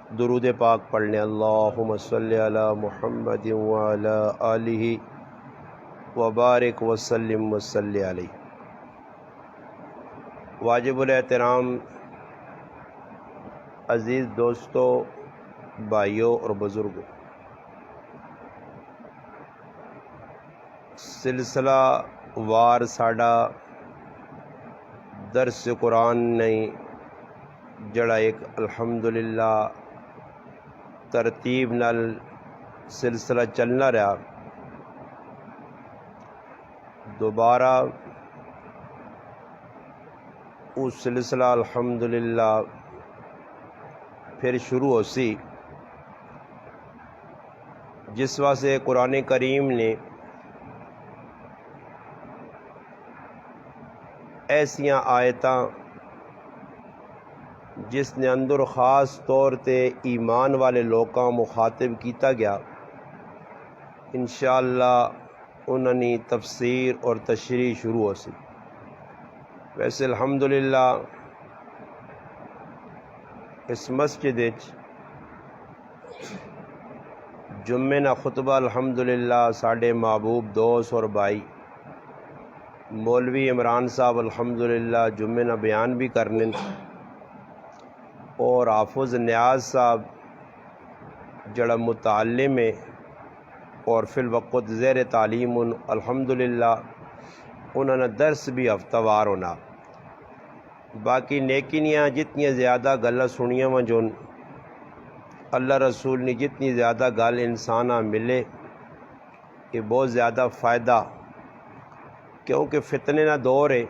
درود پاک پڑھ لیں۔ اللہم صلی علی محمد وعلی آلہ وبارک وسلم وصلی علیہ۔ واجب الاحترام عزیز دوستو، بھائیوں اور بزرگوں، سلسلہ وار ساڈا درس قرآن نہیں جڑا ایک الحمدللہ ترتیب نال سلسلہ چلنا رہا، دوبارہ وہ سلسلہ الحمدللہ پھر شروع ہو سی، جس واسطے قرآن کریم نے ایسیاں آیتاں جس نے اندر خاص طور تے ایمان والے لوکاں مخاطب کیتا گیا، انشاءاللہ انہاں نے تفسیر اور تشریح شروع ہو سی۔ ویسے الحمدللہ اس مسجد جمعے نا خطبہ الحمدللہ ساڈے محبوب دوست اور بھائی مولوی عمران صاحب الحمدللہ جمعے نا بیان بھی کرنے، اور حافظ نیاز صاحب جڑا متعلم ہے اور فی الوقت زیر تعلیم الحمدللہ انہوں نے درس بھی ہفتہ وار ہونا۔ باقی نیکینیاں جتنی زیادہ گلہ سنیاں وا جون اللہ رسول نے جتنی زیادہ گل انسانہ ملے یہ بہت زیادہ فائدہ، کیونکہ فتنے نہ دور ہے۔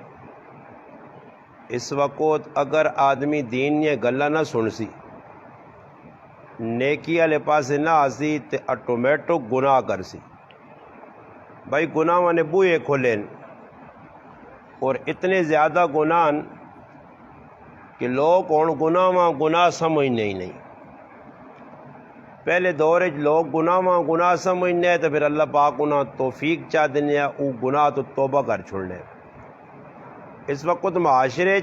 اس وقت اگر آدمی دین یہ گلہ نہ سن سی، نیکی والے پاسے نہ آسی تے آٹومیٹک گناہ کر سی۔ بھائی گناہ نے بوئے کھولین، اور اتنے زیادہ گناہ کہ لوگ ہوں گناہ سمجھنے ہی نہیں۔ پہلے دور لوگ گناہ سمجھنے تو پھر اللہ پاک انہاں توفیق چاہ دینے وہ گناہ تو توبہ کر چھوڑنے۔ اس وقت معاشرے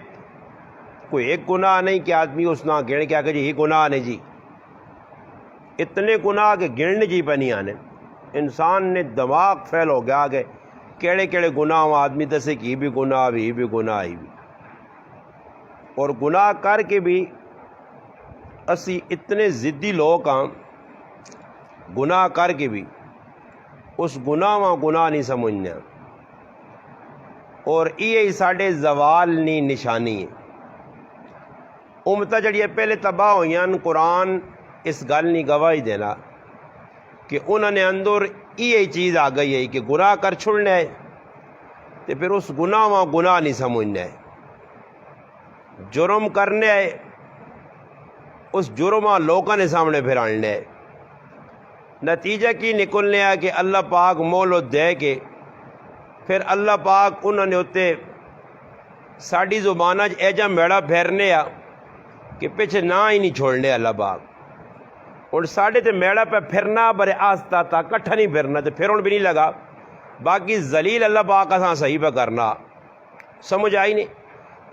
کوئی ایک گناہ نہیں کہ آدمی اس نہ گن کے آگے جی یہ گناہ نہیں جی، اتنے گناہ کے گننے جی پہ نہیں آنے۔ انسان نے دماغ پھیل ہو گیا آگے کیڑے کیڑے گناہ آدمی دسے کہ یہ بھی گناہ بھی، یہ بھی گناہ ہی بھی، اور گناہ کر کے بھی اسی اتنے ضدی لوگ ہاں، گناہ کر کے بھی اس گناہ نہیں سمجھنے، اور یہ ساڈے زوال نی نشانی ہے۔ امتہ جڑی پہلے تباہ ہوئیاں، قرآن اس گل نہیں گواہی دینا کہ انہوں نے اندر یہ چیز آ گئی ہے کہ گناہ کر چھوڑنا ہے تو پھر اس گناہ نہیں سمجھنا ہے، جرم کرنے ہے اس جرم لوگوں نے سامنے پھر آنے ہے۔ نتیجہ کی نکلنے ہے کہ اللہ پاک مولت دے کے پھر اللہ پاک انہوں نے ہوتے ساڑی زبانہ ایجا میڑا پھیرنے آ کہ پیچھے نہ ہی نہیں چھوڑنے اللہ پاک، اور ساڑھے تے میڑا پہ پھرنا برے آستا تھا کٹھا نہیں پھرنا تے پھرون بھی نہیں لگا، باقی ذلیل اللہ پاک اساں صحیح پہ کرنا۔ سمجھ آئی نہیں؟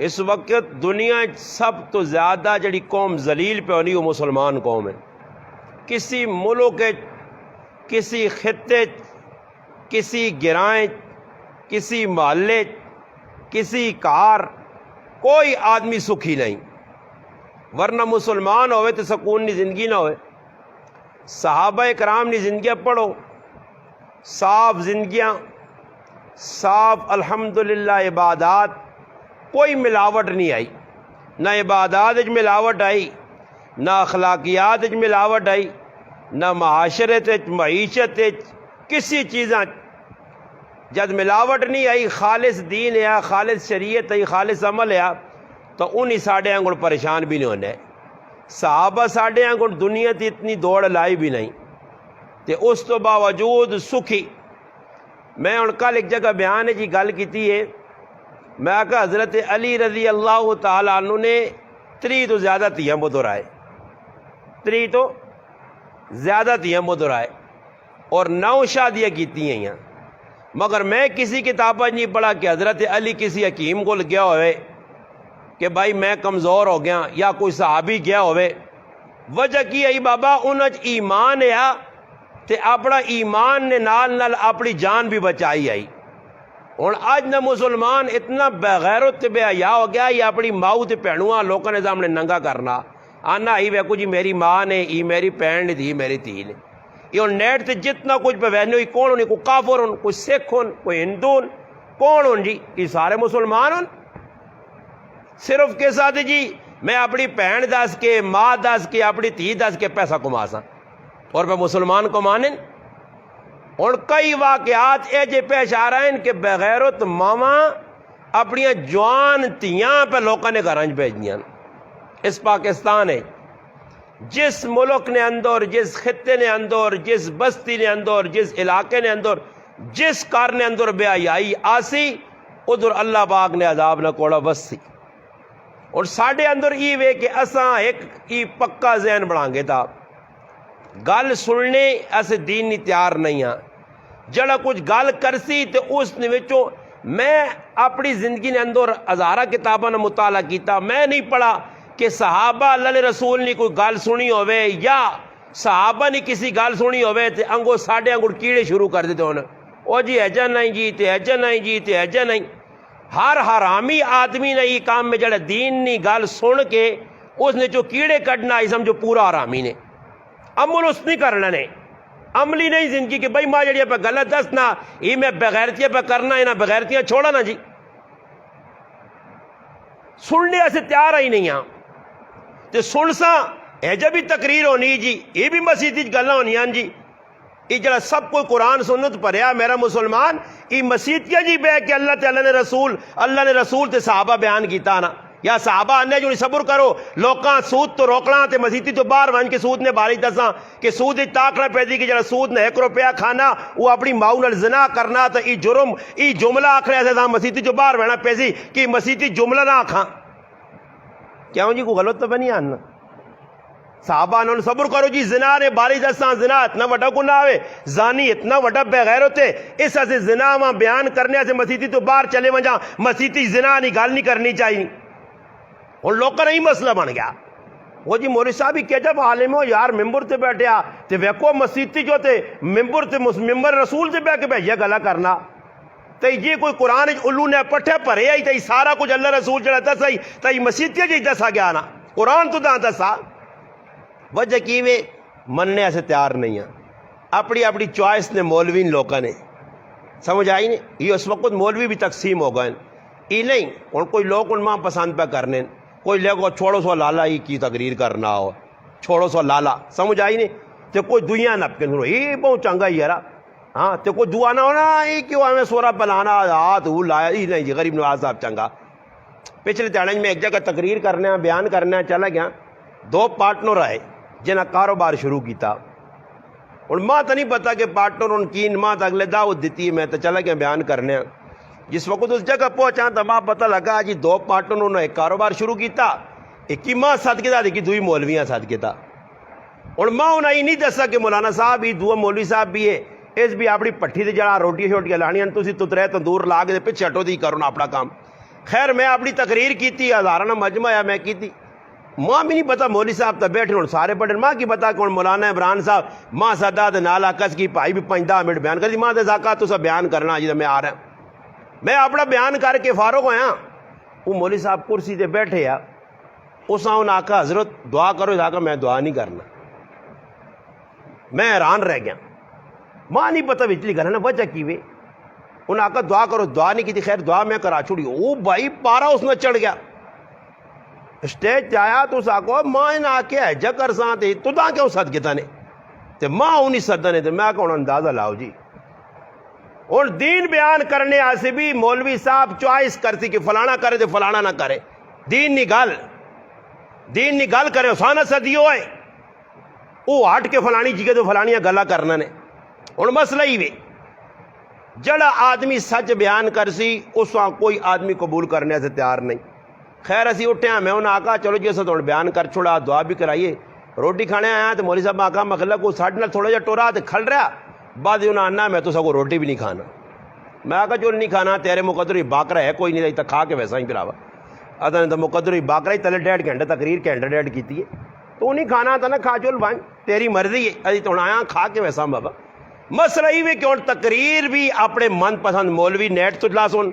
اس وقت دنیا سب تو زیادہ جڑی قوم ذلیل پہ ہونی وہ مسلمان قوم ہے۔ کسی ملک کسی خطے کسی گرائیں کسی محلے کسی کار کوئی آدمی سکھی نہیں، ورنہ مسلمان ہوئے تو سکون نہیں زندگی نہ ہوئے۔ صحابہ کرام نے زندگیاں پڑھو، صاف زندگیاں، صاف الحمدللہ عبادات، کوئی ملاوٹ نہیں آئی، نہ عبادات وچ ملاوٹ آئی، نہ اخلاقیات وچ ملاوٹ آئی، نہ معاشرت وچ معیشت وچ کسی چیزاں جد ملاوٹ نہیں آئی، خالص دین ہے، خالص شریعت ہے، خالص عمل ہے، تو انہی ساڑھے آنگڑ پریشان بھی نہیں ہونے۔ صحابہ ساڑھے آنگڑ دنیا تی اتنی دوڑ لائی بھی نہیں تے اس تو باوجود سکھی۔ میں ان کل ایک جگہ بیان جی گل کیتی ہے، میں کہا حضرت علی رضی اللہ تعالیٰ عنہ نے 3 تو زیادہ تیاں بدرائے، 3 تو زیادہ تیاں بدرائے، اور 9 شادیاں کیتی ہیں، مگر میں کسی کتاب نہیں پڑھا کہ حضرت علی کسی حکیم کو گیا ہوئے کہ بھائی میں کمزور ہو گیا، یا کوئی صحابی گیا ہوئے وجہ کی آئی بابا انہاں ایمان ہے تے اپنا ایمان نے نال اپنی جان بھی بچائی آئی. ہوں اج نہ مسلمان اتنا بغیرت تے بے حیا ہو گیا یہ اپنی ماؤ تے بھینواں لوکاں دے سامنے ننگا کرنا آنا ہی ویکو جی میری ماں نے ای میری بھین نے دی میری دھی نے. یہ ہوں نیٹ تے جتنا کچھ پہ ویسے ہوئی کون ہونی کوئی کافر ہون کوئی سکھ ہون کوئی ہندو ہون کون ہون جی یہ سارے مسلمان ہون. صرف کے ساتھ جی میں اپنی بھین دس کے ماں دس کے اپنی دھی دس کے پیسہ کما سا اور میں مسلمان کو مانیں. اور کئی واقعات اے جے پیش آ رہے ہیں کہ بغیرت ماواں اپنی جوان تیاں پہ لوکاں نے گھراں بھیجیاں. اس پاکستان ہے جس ملک نے اندر جس خطے نے اندر جس بستی نے اندر جس علاقے نے اندر جس کار نے اندر بے حیائی آسی ادھر اللہ پاک نے عذاب نہ کوڑا بسی. اور ساڈے اندر ای وے کہ اساں ایک ای پکا ذہن بنا گے تا گل سننے اسے دین نہیں تیار نہیں ہاں. جڑا کچھ گل کرسی تے اس وچوں میں اپنی زندگی نے اندر ہزارہ کتاباں نے مطالعہ کیتا میں نہیں پڑھا کہ صحابہ اللہ نے رسول نے کوئی گل سنی ہوئے یا صحابہ نے کسی گل سنی ہوئے تے انگو ساڑھے انگوڑ کیڑے شروع کر دیتے ہونا او جی ایجا نہیں جی تے ایجا نہیں جی تے ایجا نہیں. ہر حرامی آدمی نے یہ کام میں جڑا دین نہیں گل سن کے اس نے جو کیڑے کڈنا ہی سمجھو پورا حرامی نے عمل اس نہیں کرنا نے عملی نہیں زندگی کہ بھائی ماں جڑی پہ غلط دسنا یہ میں بغیرتیاں پہ کرنا ہے نا بغیرتیاں چھوڑا نا جی سننے ایسے تیار ہی نہیں ہاں. تے سن سا ایجا بھی تقریر ہونی جی یہ بھی مسیح گلاں ہونی جی یہ جڑا سب کوئی قرآن سنت پڑھیا میرا مسلمان یہ مسیحیاں جی بہ کے اللہ نے رسول تے صحابہ بیان کیتا نا یا صحابہ آنے جو صبر کرو لوکاں سود تو روکنا تے مسیحی تو باہر ون کے سود نے باری دساں کہ سود تاکنا پیدی کہ جڑا سود نے 1 روپیہ کھانا وہ اپنی ماؤ نال زنا کرنا تے ای جرم ای جملہ آکھنے ایسے تھا مسیحی جو باہر بہنا پیسی کہ مسیحی جملہ نہ آکھاں کیوں جی کوئی غلط تو نہیں آنا. صحابہ انہوں نے صبر کرو جی زنا نے باری دساں زنا اتنا وڈا گناہ ہوئے زانی اتنا وڈا بغیر ہوتے اس سے زنا وہاں بیان کرنے سے مسیحی تو باہر چلے وجہ مسیحی زنا نہیں گل نہیں کرنی چاہیے. اور لوگوں نے ہی مسئلہ بن گیا وہ جی مولوی صاحب ہی کہ جب عالم ہو یار ممبر تے بیٹھیا تے ویکو مسیحی جو تے ممبر تے ممبر رسول تے بیٹھ کے بھیجیا گلا کرنا تے یہ کوئی قرآن الو نے پٹھے پڑھے ہی تے سارا کچھ اللہ رسول جڑا دسا ہی تے مسیحی جی دسا گیا نا قرآن تو داں دسا. وجہ کی وے مننے ایسے تیار نہیں ہیں اپنی اپنی چوائس نے مولوی لوگوں نے سمجھ آئی نہیں. یہ اس وقت مولوی بھی تقسیم ہو گئے یہ نہیں اور کوئی لوگ ان ماں پسند پہ کرنے کوئی لوگ چھوڑو سو لالا ہی کی تقریر کرنا ہو چھوڑو سو لالا سمجھ آئی نہیں تے کوئی دنیا نپ کے سنو یہ بہت چنگا ہی یار ہاں تے کوئی دعا نہ ہونا یہ کیوں ہمیں سورا پلانا ہاتھ وہ لایا ہی نہیں جی غریب نواز صاحب چنگا. پچھلے چیلنج میں ایک جگہ تقریر کرنے بیان کرنے چلا گیا 2 پارٹنر آئے جنہیں کاروبار شروع کیتا اور ماں تو نہیں پتا کہ پارٹنر ان کی ماں تو اگلے دعوت دیتی میں تو چلا گیا بیان کرنے. جس وقت اس جگہ پہنچا تو ماں پتہ لگا جی 2 پارٹنر نے ایک کاروبار شروع کیتا ایک کی ماں صدقے تھا ایک دوئی مولویاں صدقے تھا. اور ماں انہیں نہیں دسا کہ مولانا صاحب یہ 2 مولوی صاحب بھی ہے اس بھی اپنی پٹھی سے جڑا روٹیاں شوٹیاں لانیاں تسی تترے تندور لا کے پیچھے ہٹو دی کرو نا اپنا کام. خیر میں اپنی تقریر کیتی ہزارانہ مجمع ہے میں کیتی ماں بھی نہیں پتا مولوی صاحب تو بیٹھے ہوں سارے پڑھے ماں کی پتا کون مولانا عمران صاحب ماں سدا نالا کس کی بھائی بھی 5-10 منٹ بیان کر دی ماں دے زاکات تو سب بیان کرنا جی میں آ رہا ہوں میں اپنا بیان کر کے فارغ ہویا. وہ مولوی صاحب کرسی تے بیٹھے آ اس نے آکھا حضرت دعا کرو آکھا میں دعا نہیں کرنا. میں حیران رہ گیا ماں نہیں پتا وچلی گل ہے نا وجہ کی وے انہیں آکھا دعا کرو دعا نہیں کی تھی خیر دعا میں کرا چھوڑی او بھائی پارا اس نے چڑھ گیا اسٹیج تے آیا تو اس آکھو ماں انہیں آکھے ہے جا کر ساں تے تو دا کیوں صدقے تھا نے تے ماں انہیں صدقے نے تے میں آکھا انہیں اندازہ لاؤ جی. اور دین بیان کرنے آسے بھی مولوی صاحب چوائس کرتی کہ فلانا کرے تو فلانا نہ کرے دین نہیں گل کرے اسانا صدیو ہے وہ ہٹ کے فلانی جگہ تو فلانیاں گلا کرنا نے. اور مسئلہ ہی وے جڑا آدمی سچ بیان کر سی اس وہاں کوئی آدمی قبول کرنے سے تیار نہیں. خیر اسی اٹھے ہیں میں انہیں آکھا چلو جی اسے تھوڑا بیان کر چھوڑا دعا بھی کرائیے روٹی کھانے آیا تو مولوی صاحب آکھا مخلہ کو ساڑھ نال تھوڑا جا ٹورا تو کھل رہا بعد انہیں آنا میں تو سب کو روٹی بھی نہیں کھانا. میں آکھا جو نہیں کھانا تیرے مقدر ہی باقرہ ہے کوئی نہیں تک کھا کے ویسا ہی پھراوا ادھا نے تو مقدر ہی باقرہ ہی تلے 1.5 گھنٹے تقریر گھنٹے 1.5 کیتی ہے تو نہیں کھانا تھا نا کھا چل بھائی تیری مرضی ہے ابھی تو آیا کھا کے ویسا بابا مسئلہ ہی کہ تقریر بھی اپنے من پسند مولوی نیٹ تو لا سن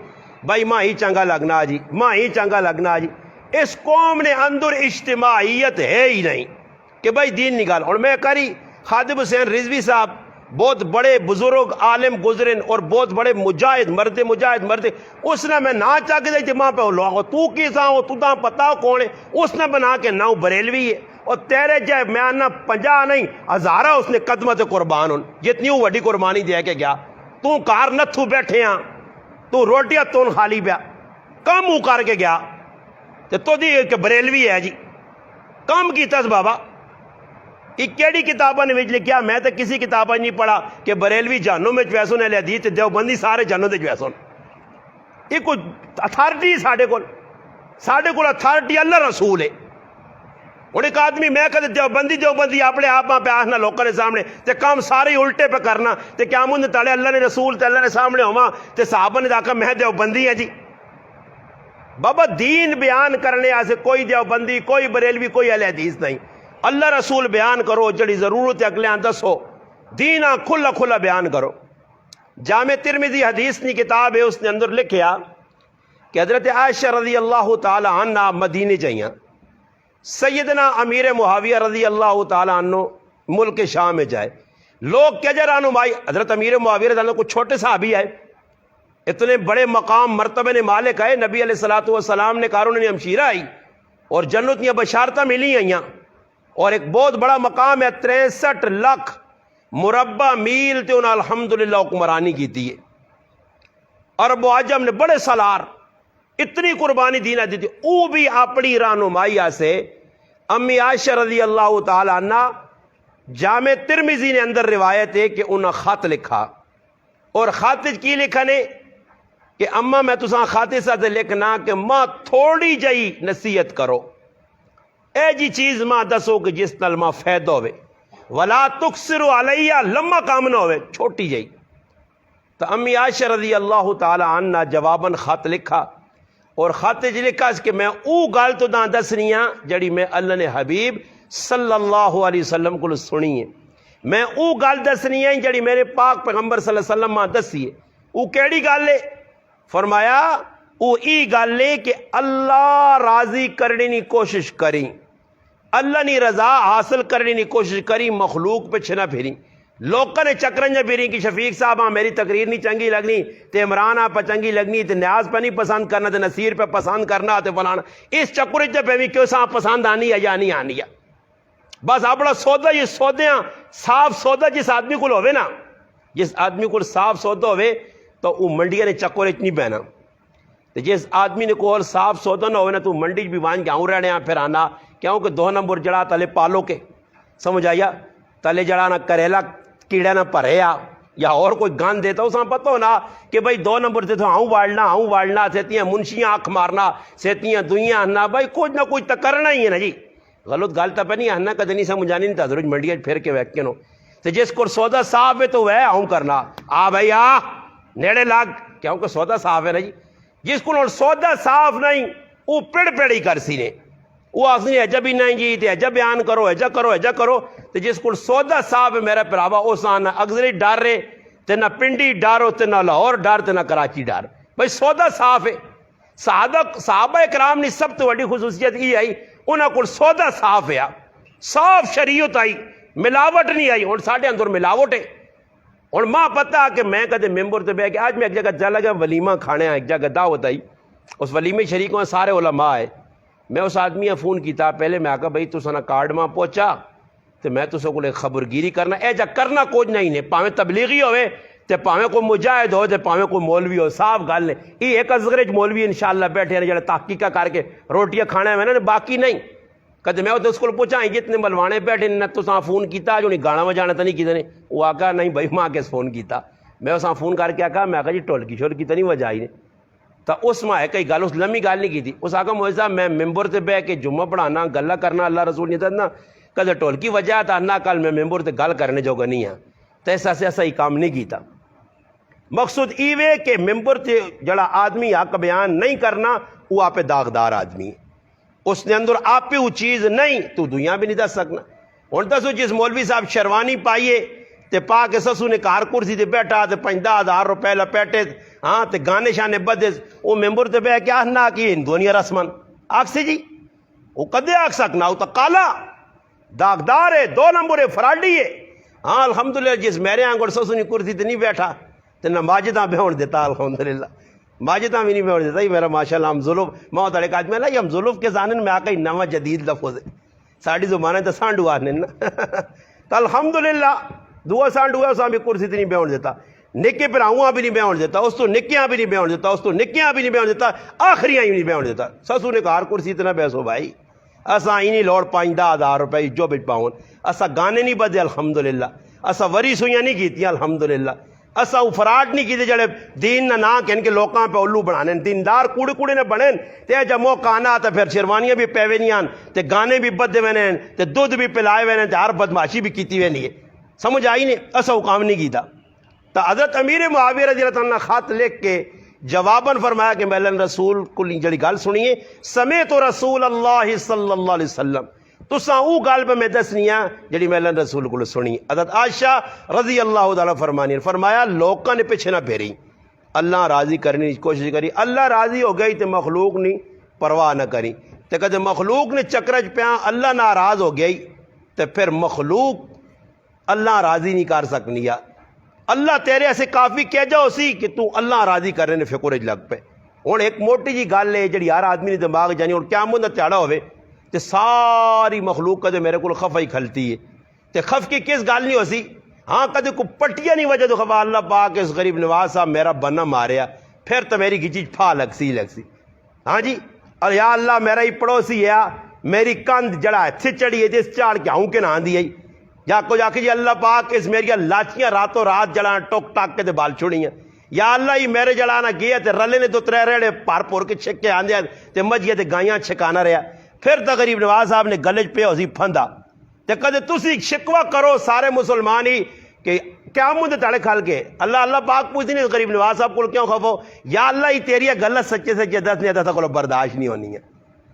بھائی ماں ہی چنگا لگنا جی ماں ہی چنگا لگنا جی اس قوم نے اندر اجتماعیت ہے ہی نہیں کہ بھائی دین نکال. اور میں کری خادم حسین رضوی صاحب بہت بڑے بزرگ عالم گزرن اور بہت بڑے مجاہد اس نے میں نہ چاہ کے دی ماں پہ لوگو تو کی سا ہو تو تاں پتا کون ہے اس نے بنا کے ناؤ بریلوی ہے اور تیرے جائے میں آنا 50 نہیں 1000 اس نے قدمت قربان ہوں جتنی وہ وڈی قربانی دے کے گیا تو کار نتھو بیٹھے ہاں تو روٹیاں تون خالی پیا کم ہو کر کے گیا تو دی کہ بریلوی ہے جی کم کی تس بابا یہ کیڑی کتابہ نے لکھیا میں تو کسی کتابہ نہیں پڑھا کہ بریلوی جانوں میں جویسوں نے لے دی تے دیوبندی سارے جانوں دے جویسوں یہ کوئی اتھارٹی ساڑھے کول اتھارٹی اللہ رسول ہے. اور ایک آدمی میں کہتے دیوبندی اپنے آپ پہ آسنا لوگوں نے سامنے تے کام سارے الٹے پہ کرنا تے کیا مند تالے اللہ نے رسول تے اللہ نے سامنے ہوا تے صحابہ نے داکھا میں دیوبندی ہے جی بابا دین بیان کرنے آسے کوئی دیوبندی کوئی بریلوی کوئی اہل حدیث نہیں. اللہ رسول بیان کرو جڑی ضرورت اگلے دسو دین کھلا بیان کرو. جامع ترمذی حدیث کی کتاب ہے اس نے اندر لکھیا کہ حضرت عائشہ رضی اللہ تعالی عنہ مدینے جائیں سیدنا امیر معاویہ رضی اللہ تعالی عنہ ملک شام میں جائے لوگ کیا جرانو بھائی حضرت امیر معاویہ رضی اللہ عنہ کچھ چھوٹے صحابی آئے اتنے بڑے مقام مرتبہ نے مالک آئے نبی علیہ السلام نے کہا انہوں نے ہمشیرہ آئی اور جنت یا بشارتہ ملی ہیں اور ایک بہت بڑا مقام ہے 63 لاکھ مربع میل تے انہوں الحمدللہ حکمرانی کی تھی عرب و عجم نے بڑے سالار اتنی قربانی دینا دی تھی او بھی اپنی رہنمائی سے امی عائشہ رضی اللہ تعالی عنہ جامع ترمذی نے اندر روایت ہے کہ انہوں خط لکھا اور خط کی لکھا نے کہ اما میں تساں خط سے لکھنا کہ ماں تھوڑی جئی نصیحت کرو اے جی چیز ماں دسو کہ جس نال ماں فائدہ ہوئے ولا تکسر علیہ لمبا کام نہ ہوئے چھوٹی جئی. تو امی عائشہ رضی اللہ تعالی عنہ جواباً خط لکھا اور خط جی لکھا اس کہ میں او گال تو داں دسنی ہاں جڑی میں اللہ نے حبیب صلی اللہ علیہ وسلم کو سنی ہے میں او گال دسنی ہاں جڑی میرے پاک پیغمبر صلی اللہ علیہ وسلم ماں دسی ہے. او کیڑی گال ہے فرمایا او ای گال لے کہ اللہ راضی کرنے کی کوشش کریں اللہ نے رضا حاصل کرنے کی کوشش کری مخلوق پہ چھنا پھری لوگوں نے چکرنجا پھری کہ شفیق صاحب ہاں میری تقریر نہیں چنگی لگنی تے عمران آپ پہ چنگی لگنی تے نیاز پہ نہیں پسند کرنا تے نصیر پہ پسند کرنا تے فلانا اس چکر پہ بھی کیوں صاحب پسند آنی ہے یا نہیں آنی ہے بس اپنا سودا یہ سودیاں صاف سودا جس آدمی کو ہوئے نا جس آدمی کو صاف سودا ہوئے تو وہ منڈیا نے چکر نہیں بہنا تو جس آدمی نے کوئی صاف سودا نہ ہوئے نا تو منڈی بھی وان کے آؤں رہنے پھر آنا کیوں کہ 2 نمبر جڑا تلے پالو کے سمجھ آیا تلے جڑا نہ کریلا کیڑا نہ پریا یا اور کوئی گان دیتا اساں پتہ ہونا کہ بھائی 2 نمبر سے تو آؤں والنا سیتیاں منشیاں آنکھ مارنا سیتیاں دوئیاں ہننا بھائی کچھ نہ کچھ تو کرنا ہی ہے نا جی غلط گال تو پہ نہیں ہننا کدے نہیں سمجھانی نہیں تھا ضرور منڈیا پھر کے ویکن ہو تو جس کو سودا صاف ہے تو وہ آؤں کرنا بھائی نیڑے لاگ کیوں کہ سودا صاف ہے نا جی جس کو سودا صاف نہیں وہ پیڑ ہی کر سی نے وہ آخری ایجا بھی نہیں جی تے ایجا بیان کرو ایجا کرو تے جس کو سودا صاحب ہے میرا پراوا اس نہ اگزری ڈر رہے تے نہ پنڈی ڈر تے نہ لاہور ڈر تے نہ کراچی ڈر بھائی سودا صاف ہے صحابہ اکرام نے سب تو بڑی خصوصیت یہ آئی انہاں کو سودا صاف ہے صاف شریعت آئی ملاوٹ نہیں آئی اور ساڑھے اندر ملاوٹ ہے اور ماں پتہ کہ میں کہتے ممبر تے بے کہ آج میں ایک جگہ چلا گیا ولیمہ کھانے ایک جگہ دعوت آئی اس ولیمے شریک میں سارے علماء آئے میں اس آدمی نے فون کیتا پہلے میں آکا بھائی تو سنا کارڈ ماں پہنچا تو میں تو سو کو خبرگیری کرنا اے جا کرنا کچھ نہیں نے پاویں تبلیغی ہوئے تے پاویں کوئی مجاہد ہو تے پاویں کوئی مولوی ہو صاف گل نے یہ ایک ازغرج مولوی انشاءاللہ بیٹھے ہیں جڑے تحقیقہ کر کے روٹیاں کھانا ہے نا باقی نہیں کہتے میں اس کو پوچھا جتنے ملوانے بیٹھے نہ تو ساں فون کیتا جو نہیں گانا بجانا تو نہیں کیتے نے وہ آکا نہیں بھائی ماں کے فون کیتا میں اساں فون کر کے آکا میں آکا جی ٹولکی شولکی تو نہیں وجائی نے تو اس میں کئی گل اس لمبی گل نہیں کی تھی اس آکا موجود صاحب میں ممبر سے بہ کے جمعہ پڑھانا گلہ کرنا اللہ رسول نہیں تھا کدے ٹولکی وجہ تھا نہ کل میں ممبر سے گل کرنے جو نہیں ہاں تو ایسا سے ایسا ہی کام نہیں کیتا مقصود ایوے کہ ممبر سے جڑا آدمی حق بیان نہیں کرنا وہ آپ داغدار آدمی ہے اس نے اندر آپ پہ وہ چیز نہیں تو دنیا بھی نہیں دس سکنا. ہوں دسو جس مولوی صاحب شیروانی پائیے تے پا کے سسو نے کار کرسی تے بیٹھا تے 50,000 روپے لپیٹے ہاں تے گانے شانے بدے وہ ممبر تے بہ کیا نہ کی ہندوانیہ رسمن آگ سے جی وہ کدے آگ سکنا وہ تو کالا داغدار ہے 2 نمبر ہے فراڈی ہے. ہاں الحمدللہ جس میرے آنگڑ سسو نے کرسی تے نہیں بیٹھا تے نہ ماجداں بیہون دیتا الحمدللہ ماجداں بھی نہیں بیہون دیتا. یہ میرا ماشاءاللہ ہم ظلم میں ہوتا ایک آدمی ہے نا ہم ظلم کے زانن میں آکا نواں جدید لفظ ہے ساڑی زبانیں تو سانڈو آنے نا تو الحمدللہ دعا سانڈو ہے اس بھی کرسی تے نہیں بیہون دیتا. نکے پر آؤں بھی نہیں بیہون دیتا اس تو نکیاں بھی نہیں بیہون دیتا اس تو نکیاں بھی نہیں بیہون دیتا آخریاں ہی نہیں بیہون دیتا. سسو نے کار کرسی تے نہ بیسو بھائی اساں ہی نہیں لوڑ 50,000 روپے جو بچ پاؤں اساں گانے نہیں بدے الحمدللہ اساں وری سوئیاں نہیں کیتیاں الحمدللہ اساں وہ فراڈ نہیں کیتے جڑے دین نہ کہن کے لوکاں پہ الو بنانے دیندار کوڑے کوڑے نے بنیں تے جب موقع آنا تے پھر شیروانیاں بھی پیوے نہیں آن تے گانے بھی بدے وینے تے دودھ بھی پلائے وینے تے ہر بدماشی بھی کیتی وینی ہے. سمجھ آئی نہیں اساں وہ کام نہیں کیتا. تو حضرت امیر معاویہ رضی اللہ عنہ خط لکھ کے جواباً فرمایا کہ میں رسول کو جڑی گل سنیے سمیت رسول اللہ صلی اللہ علیہ وسلم تساں او گل پہ میں دسنی ہے جڑی میں رسول کو سنی. حضرت عائشہ رضی اللہ تعالیٰ فرمایا لوکاں نے پیچھے نہ پھیری اللہ راضی کرنے کی کوشش کری اللہ راضی ہو گئی تے مخلوق نہیں پرواہ نہ کری تے کدے مخلوق نے چکرج پیا اللہ ناراض ہو گئی تے پھر مخلوق اللہ راضی نہیں کر سکنی یا اللہ تیرے ایسے کافی کہہ جاؤ سی کہ تو اللہ راضی کرنے نے فکر لگ پہ. ہوں ایک موٹی جی گل ہے جڑی ہر آدمی نے دماغ جانی اور قیامت دا تہاڑا ہوئے تے ساری مخلوق کدے میرے کو خفا ہی کھلتی ہے تے خف کی کس گل نہیں ہو سی ہاں کدے کو پٹیا نہیں وجہ تو خفا اللہ پاک اس غریب نواز صاحب میرا بنا ماریا پھر تو میری گچی پھا لگ سی ہاں جی اور یا اللہ میرا ہی پڑوسی ہے میری کند جڑا اتھے چڑھی ہے جس چاڑ کے ہوں کے نہ دی ہے یا کو جا کے جی اللہ پاک اس میری لاچیاں راتوں رات جڑا ٹوک ٹاک کے دے بال چھوڑی ہیں یا اللہ ہی میرے جڑانا گیا تے رلے نے 2-3 ریڑے پار پور کے چھکے آندے تے مجھے تے گائیاں چھکانا رہا پھر تو غریب نواز صاحب نے گلج پہ اسی پھندا تے کدے تسی شکوہ کرو سارے مسلمان ہی کہ کیا مجھے تڑے کھال کے اللہ اللہ پاک پوچھتی نہیں غریب نواز صاحب کو کیوں خفو یا اللہ ہی تیری غلط سچے سچے دس نہیں تھا کو برداشت نہیں ہونی ہے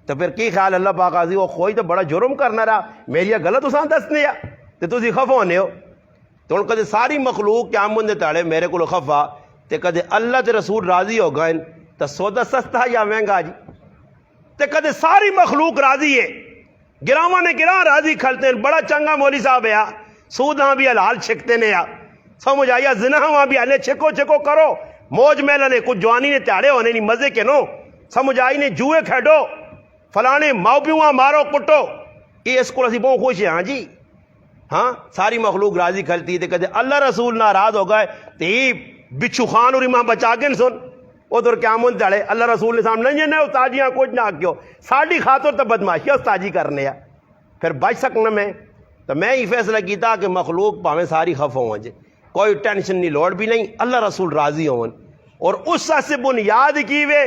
تو پھر کی خیال اللہ پاک آزی وہ کوئی تو بڑا جرم کرنا رہا میری غلط اسان دس نہیں تے تسی خفو ہونے ہو تو کدے ساری مخلوق کیا مجھے تڑے میرے کو خفا تے کدے اللہ تے رسول راضی ہو گئے تو سودا سستا یا مہنگا جی تے کدے ساری مخلوق راضی ہے گراواں نے گراں راضی کھلتے ہیں بڑا چنگا مولی صاحب ہے سود ہاں بھی حلال چھکتے نے یا سمجھ آیا زنا ہاں بھی حلے چھکو چھکو کرو موج میلہ نے کچھ جوانی نے تیاڑے ہونے نہیں مزے کے نو سمجھ آئی نے جوئے کھیڈو فلانے ماؤ پیواں مارو کٹو یہ اس کو اسی بہت خوش ہے ہاں جی ہاں ساری مخلوق راضی کھلتی ہے کہتے اللہ رسول ناراض ہو گئے تے بچھو خان اور امام بچا کے سن ادھر کیا من تڑے اللہ رسول نے سامنے نہیں نہیں استاجیاں کچھ نہ کیوں ساڑی خاطر تو بدماشی استاجی کرنے پھر بچ سکنا میں تو میں ہی فیصلہ کیتا کہ مخلوق پاویں ساری خف ہوں جے کوئی ٹینشن نہیں لوڑ بھی نہیں اللہ رسول راضی ہوں اور اس سے بنیاد کی وے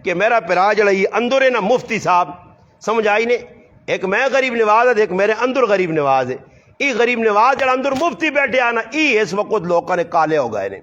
کہ میرا پرا جڑی اندر ہے نا مفتی صاحب سمجھ آئی نے ایک میں غریب نواز ہے ایک میرے اندر غریب نواز ہے یہ غریب نواز جڑا اندر مفتی بیٹھے آنا یہ اس وقت لوگوں نے کالے ہو گئے نے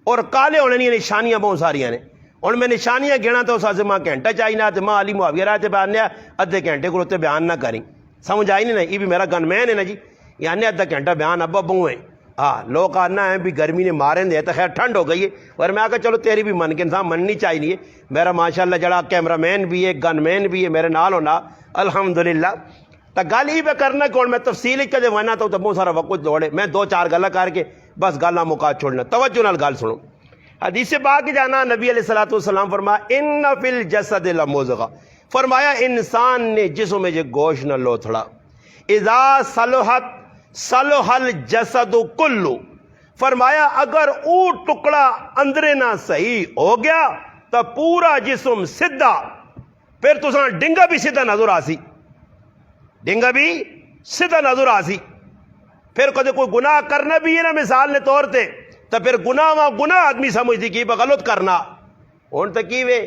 اور کالے ہونے نہیں نشانیاں بہت ساریاں نے اور میں نشانیاں گنا تو اس ماں گھنٹہ چاہیے تو ماں علی معاویہ رہا تے بیان لیا ادھے گھنٹے کو بیان نہ کریں سمجھ آئی نہیں یہ بھی میرا گن مین ہے نا جی یعنی ادھا گھنٹہ بیان ابا بہوں ہیں ہاں لوگ آنا ہے بھی گرمی نے مارے دے تو خیر ٹھنڈ ہو گئی ہے اور میں آ چلو تیری بھی من کے انسان مننی چاہیے میرا ماشاء اللہ جڑا کیمرہ مین بھی ہے گن مین بھی ہے میرے نال ہونا الحمدللہ تو گل ہی پہ کرنا کون میں تفصیل کدے ونا تو بہت سارا وقت دوڑے میں 2-4 گلا کر کے بس گالا مکا چھوڑنا توجہ نال گل سنو حدیث پاک جانا نبی علیہ الصلوۃ والسلام فرمایا ان فی الجسد لمضغہ فرمایا انسان نے جسم میں جو گوشت نہ لوتھڑا اذا صلحت صلح الجسد کلو فرمایا اگر او ٹکڑا اندرے نہ صحیح ہو گیا تو پورا جسم سدھا پھر تو ڈنگا بھی سیدھا نظر آسی ڈنگا بھی سیدھا نظر آسی پھر کدے کوئی گناہ کرنا بھی ہے نا مثال نے طور تے تو پھر گناہ وہاں گناہ آدمی سمجھتی کہ غلط کرنا ہوں تو کی وے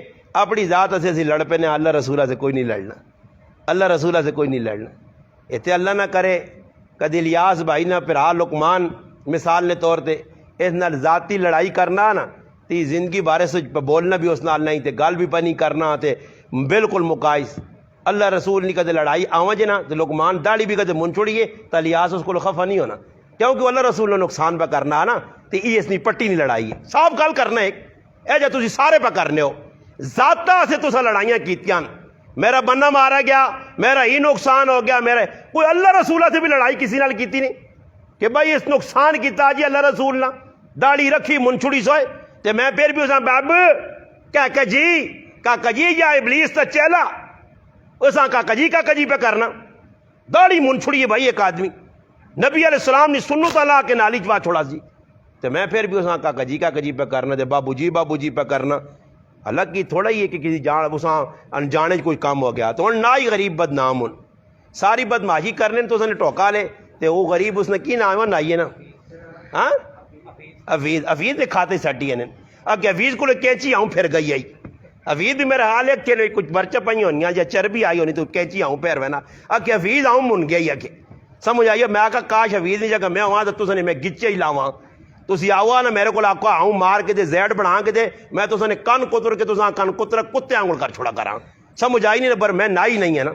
اپنی ذات سے اسی لڑ پہ اللہ رسولہ سے کوئی نہیں لڑنا اللہ رسولہ سے کوئی نہیں لڑنا اتنے اللہ نہ کرے کدی الیاس بھائی نہ پھر لقمان مثال نے طور تے اس نال ذاتی لڑائی کرنا نا تی زندگی بارے سے بولنا بھی اس نال نہیں تے گل بھی پہ نہیں کرنا تے بالکل مقائس اللہ رسول نہیں کدے لڑائی آواں جنا تو لقمان داڑھی بھی کدے من چھوڑیے تو الیاس اس کو خفا نہیں ہونا کیونکہ اللہ رسول نے نقصان پہ کرنا ہے نا تو یہ اس نے پٹی نہیں لڑائی ہے صاف گل کرنا ایک اے جا تسی سارے پہ کرنے ہو ذاتہ سے تسا لڑائیاں کیتیاں میرا بندہ مارا گیا میرا ہی نقصان ہو گیا میرا کوئی اللہ رسولہ سے بھی لڑائی کسی نال کیتی نہیں کہ بھائی اس نقصان کیتا جی اللہ رسول نہ داڑھی رکھی من چھڑی سوئے تے میں پھر بھی اساں باب کاکا جی یا ابلیس تا چیلا اساں کاکا جی پہ کرنا داڑھی من چھڑی ہے بھائی ایک آدمی نبی علیہ السلام نے سنت اللہ کے نالی چوا چھوڑا سی تو میں پھر بھی اساں کاکا جی پہ کرنا تے بابو جی پہ کرنا الگ کی تھوڑا ہی ہے کہ کسی جان اساں انجانے کوئی کام ہو گیا تو نہ ہی غریب بدنام ہن ساری بدماشی کرنے تو اس نے ٹوکا لے تے وہ غریب اس نے کی نام ہے نائیے نا ہاں حفیظ دے کھاتے سٹی ہے اگے حفیظ کو کینچی آؤں پھر گئی آئی حفیظ بھی میرا حال ہے کہ کچھ مرچ پئی ہونی یا چربی آئی ہونی تو کینچی آؤں پھر وینا اگے حفیظ آؤں من گئی اگے سمجھ آئیے میں آکا کاش حفیظ نہیں جگہ میں وہاں تو نے میں گچے ہی لاواں تسی آوا نا میرے کو آکو آؤں مار کے دے زیڈ بنا کے دے میں تو نے کن کتر کے تو کن کتر کتے آنگل کر چھوڑا کراں سمجھ آئی نہیں پر میں نائی نہیں ہے نا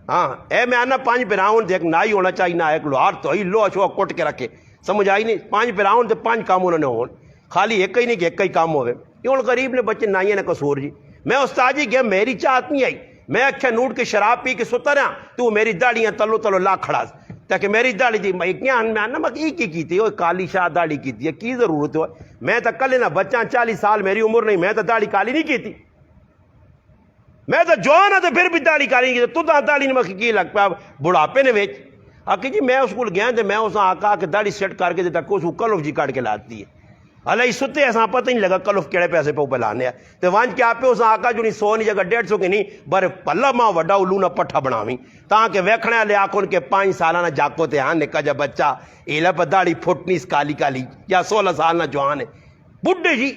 ہاں اے میں آنا 5 پراؤن ایک نائی ہونا چاہیے نہ ایک لوہار تو ہی لو چھو کٹ کے رکھے سمجھ آئی نہیں 5 پراؤن تے 5 کام انہوں نے ہون خالی ایک ہی نہیں کہ ایک ہی کام ہوئے یہ ہوں غریب نے بچے نائیے نے قصور جی میں استاد جی گیا میری چاہت نہیں آئی میں اکھے نوٹ کے شراب پی کے ستا رہا تو میری داڑیاں تلو لا کھڑا تاکہ میری داڑھی تھی میں کیا نا میں کی تھی وہ کالی شاہ داڑھی کی تھی کی ضرورت ہو میں تو کل نا بچہ 40 سال میری عمر نہیں میں تو داڑھی کالی نہیں کی تھی میں تو جوان ہے تو پھر بھی داڑھی کالی نہیں کی تو داڑھی نے مکھ کی لگ پیا بڑھاپے نے ویچ آکی جی میں اس کو گیا تو میں اس آکا کے داڑھی سیٹ کر کے دیتا کہ اس کو کلف جی کاٹ کے لاتی ہے اللہ ستے ایسا پتہ نہیں لگا کلف کیڑے پیسے پہ اوپر لانے تو وانچ کے آپ اس آکا جو نہیں 100 نہیں جگہ 150 کی نہیں بر پلا ماں وڈا الو نہ پٹھا بناویں تاکہ ویکھنے والے آنکھوں کے 5 سالانہ جاکو تے ہاں نکا جا بچہ ایلا پر داڑھی پھٹنی اس کالی یا 16 سال نہ جوان ہے بڈھے جی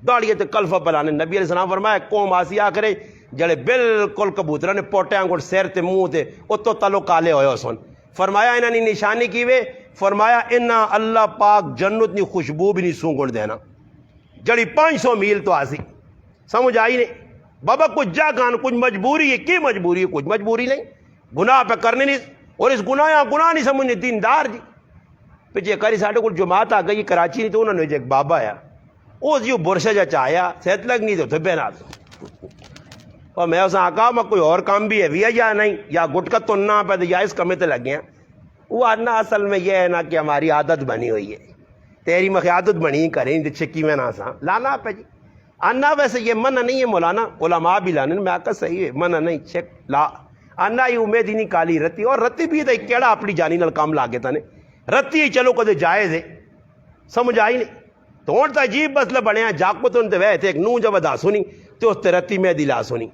داڑھی تے کلفہ پلانے نبی علیہ السلام فرمایا قوم آسیا کرے جڑے بالکل کبوترہ نے پوٹے آنگوڑ سیر تے منہ تے اتو تلو کالے ہوئے سن فرمایا انہاں نے نشانی کی وے فرمایا انہاں اللہ پاک جنت نی خوشبو بھی نہیں سونگن دینا جڑی 500 میل تو آسی سمجھ آئی نہیں بابا کچھ جا گان کچھ مجبوری ہے کی مجبوری ہے کچھ مجبوری نہیں گناہ پہ کرنے نہیں اور اس گناہ نہیں سمجھنے دیندار جی پیچھے کری ساڑھے کو جماعت آ گئی کراچی نہیں تو انہوں نے ایک بابا آیا وہ جی برشہ جا چاہیا صحت لگ نہیں تو بہنا اور میں اسے آکا میں کوئی اور کام بھی ہے یا نہیں یا گٹکا تننا پہ یا اس کمے تے لگ گیا وہ آنا اصل میں یہ ہے نا کہ ہماری عادت بنی ہوئی ہے تیری مخ عادت بنی کریں تو چکی میں نہ سا لانا پہ جی آنا ویسے یہ منع نہیں ہے مولانا علماء بھی لانے میں آکا صحیح ہے منع نہیں چک لا آنا یہ امید ہی نہیں کالی رتی اور رتی بھی ہے کیڑا اپنی جانی نال کام لا کے تانے رتی ہی چلو کدے جائز ہے سمجھ آئی نہیں تو ہوں تو عجیب مسئلہ بنے ہیں جاکو تو انتے وے تھے ایک نو جب ادا سنی تو اس تے رتی میں دلا سنی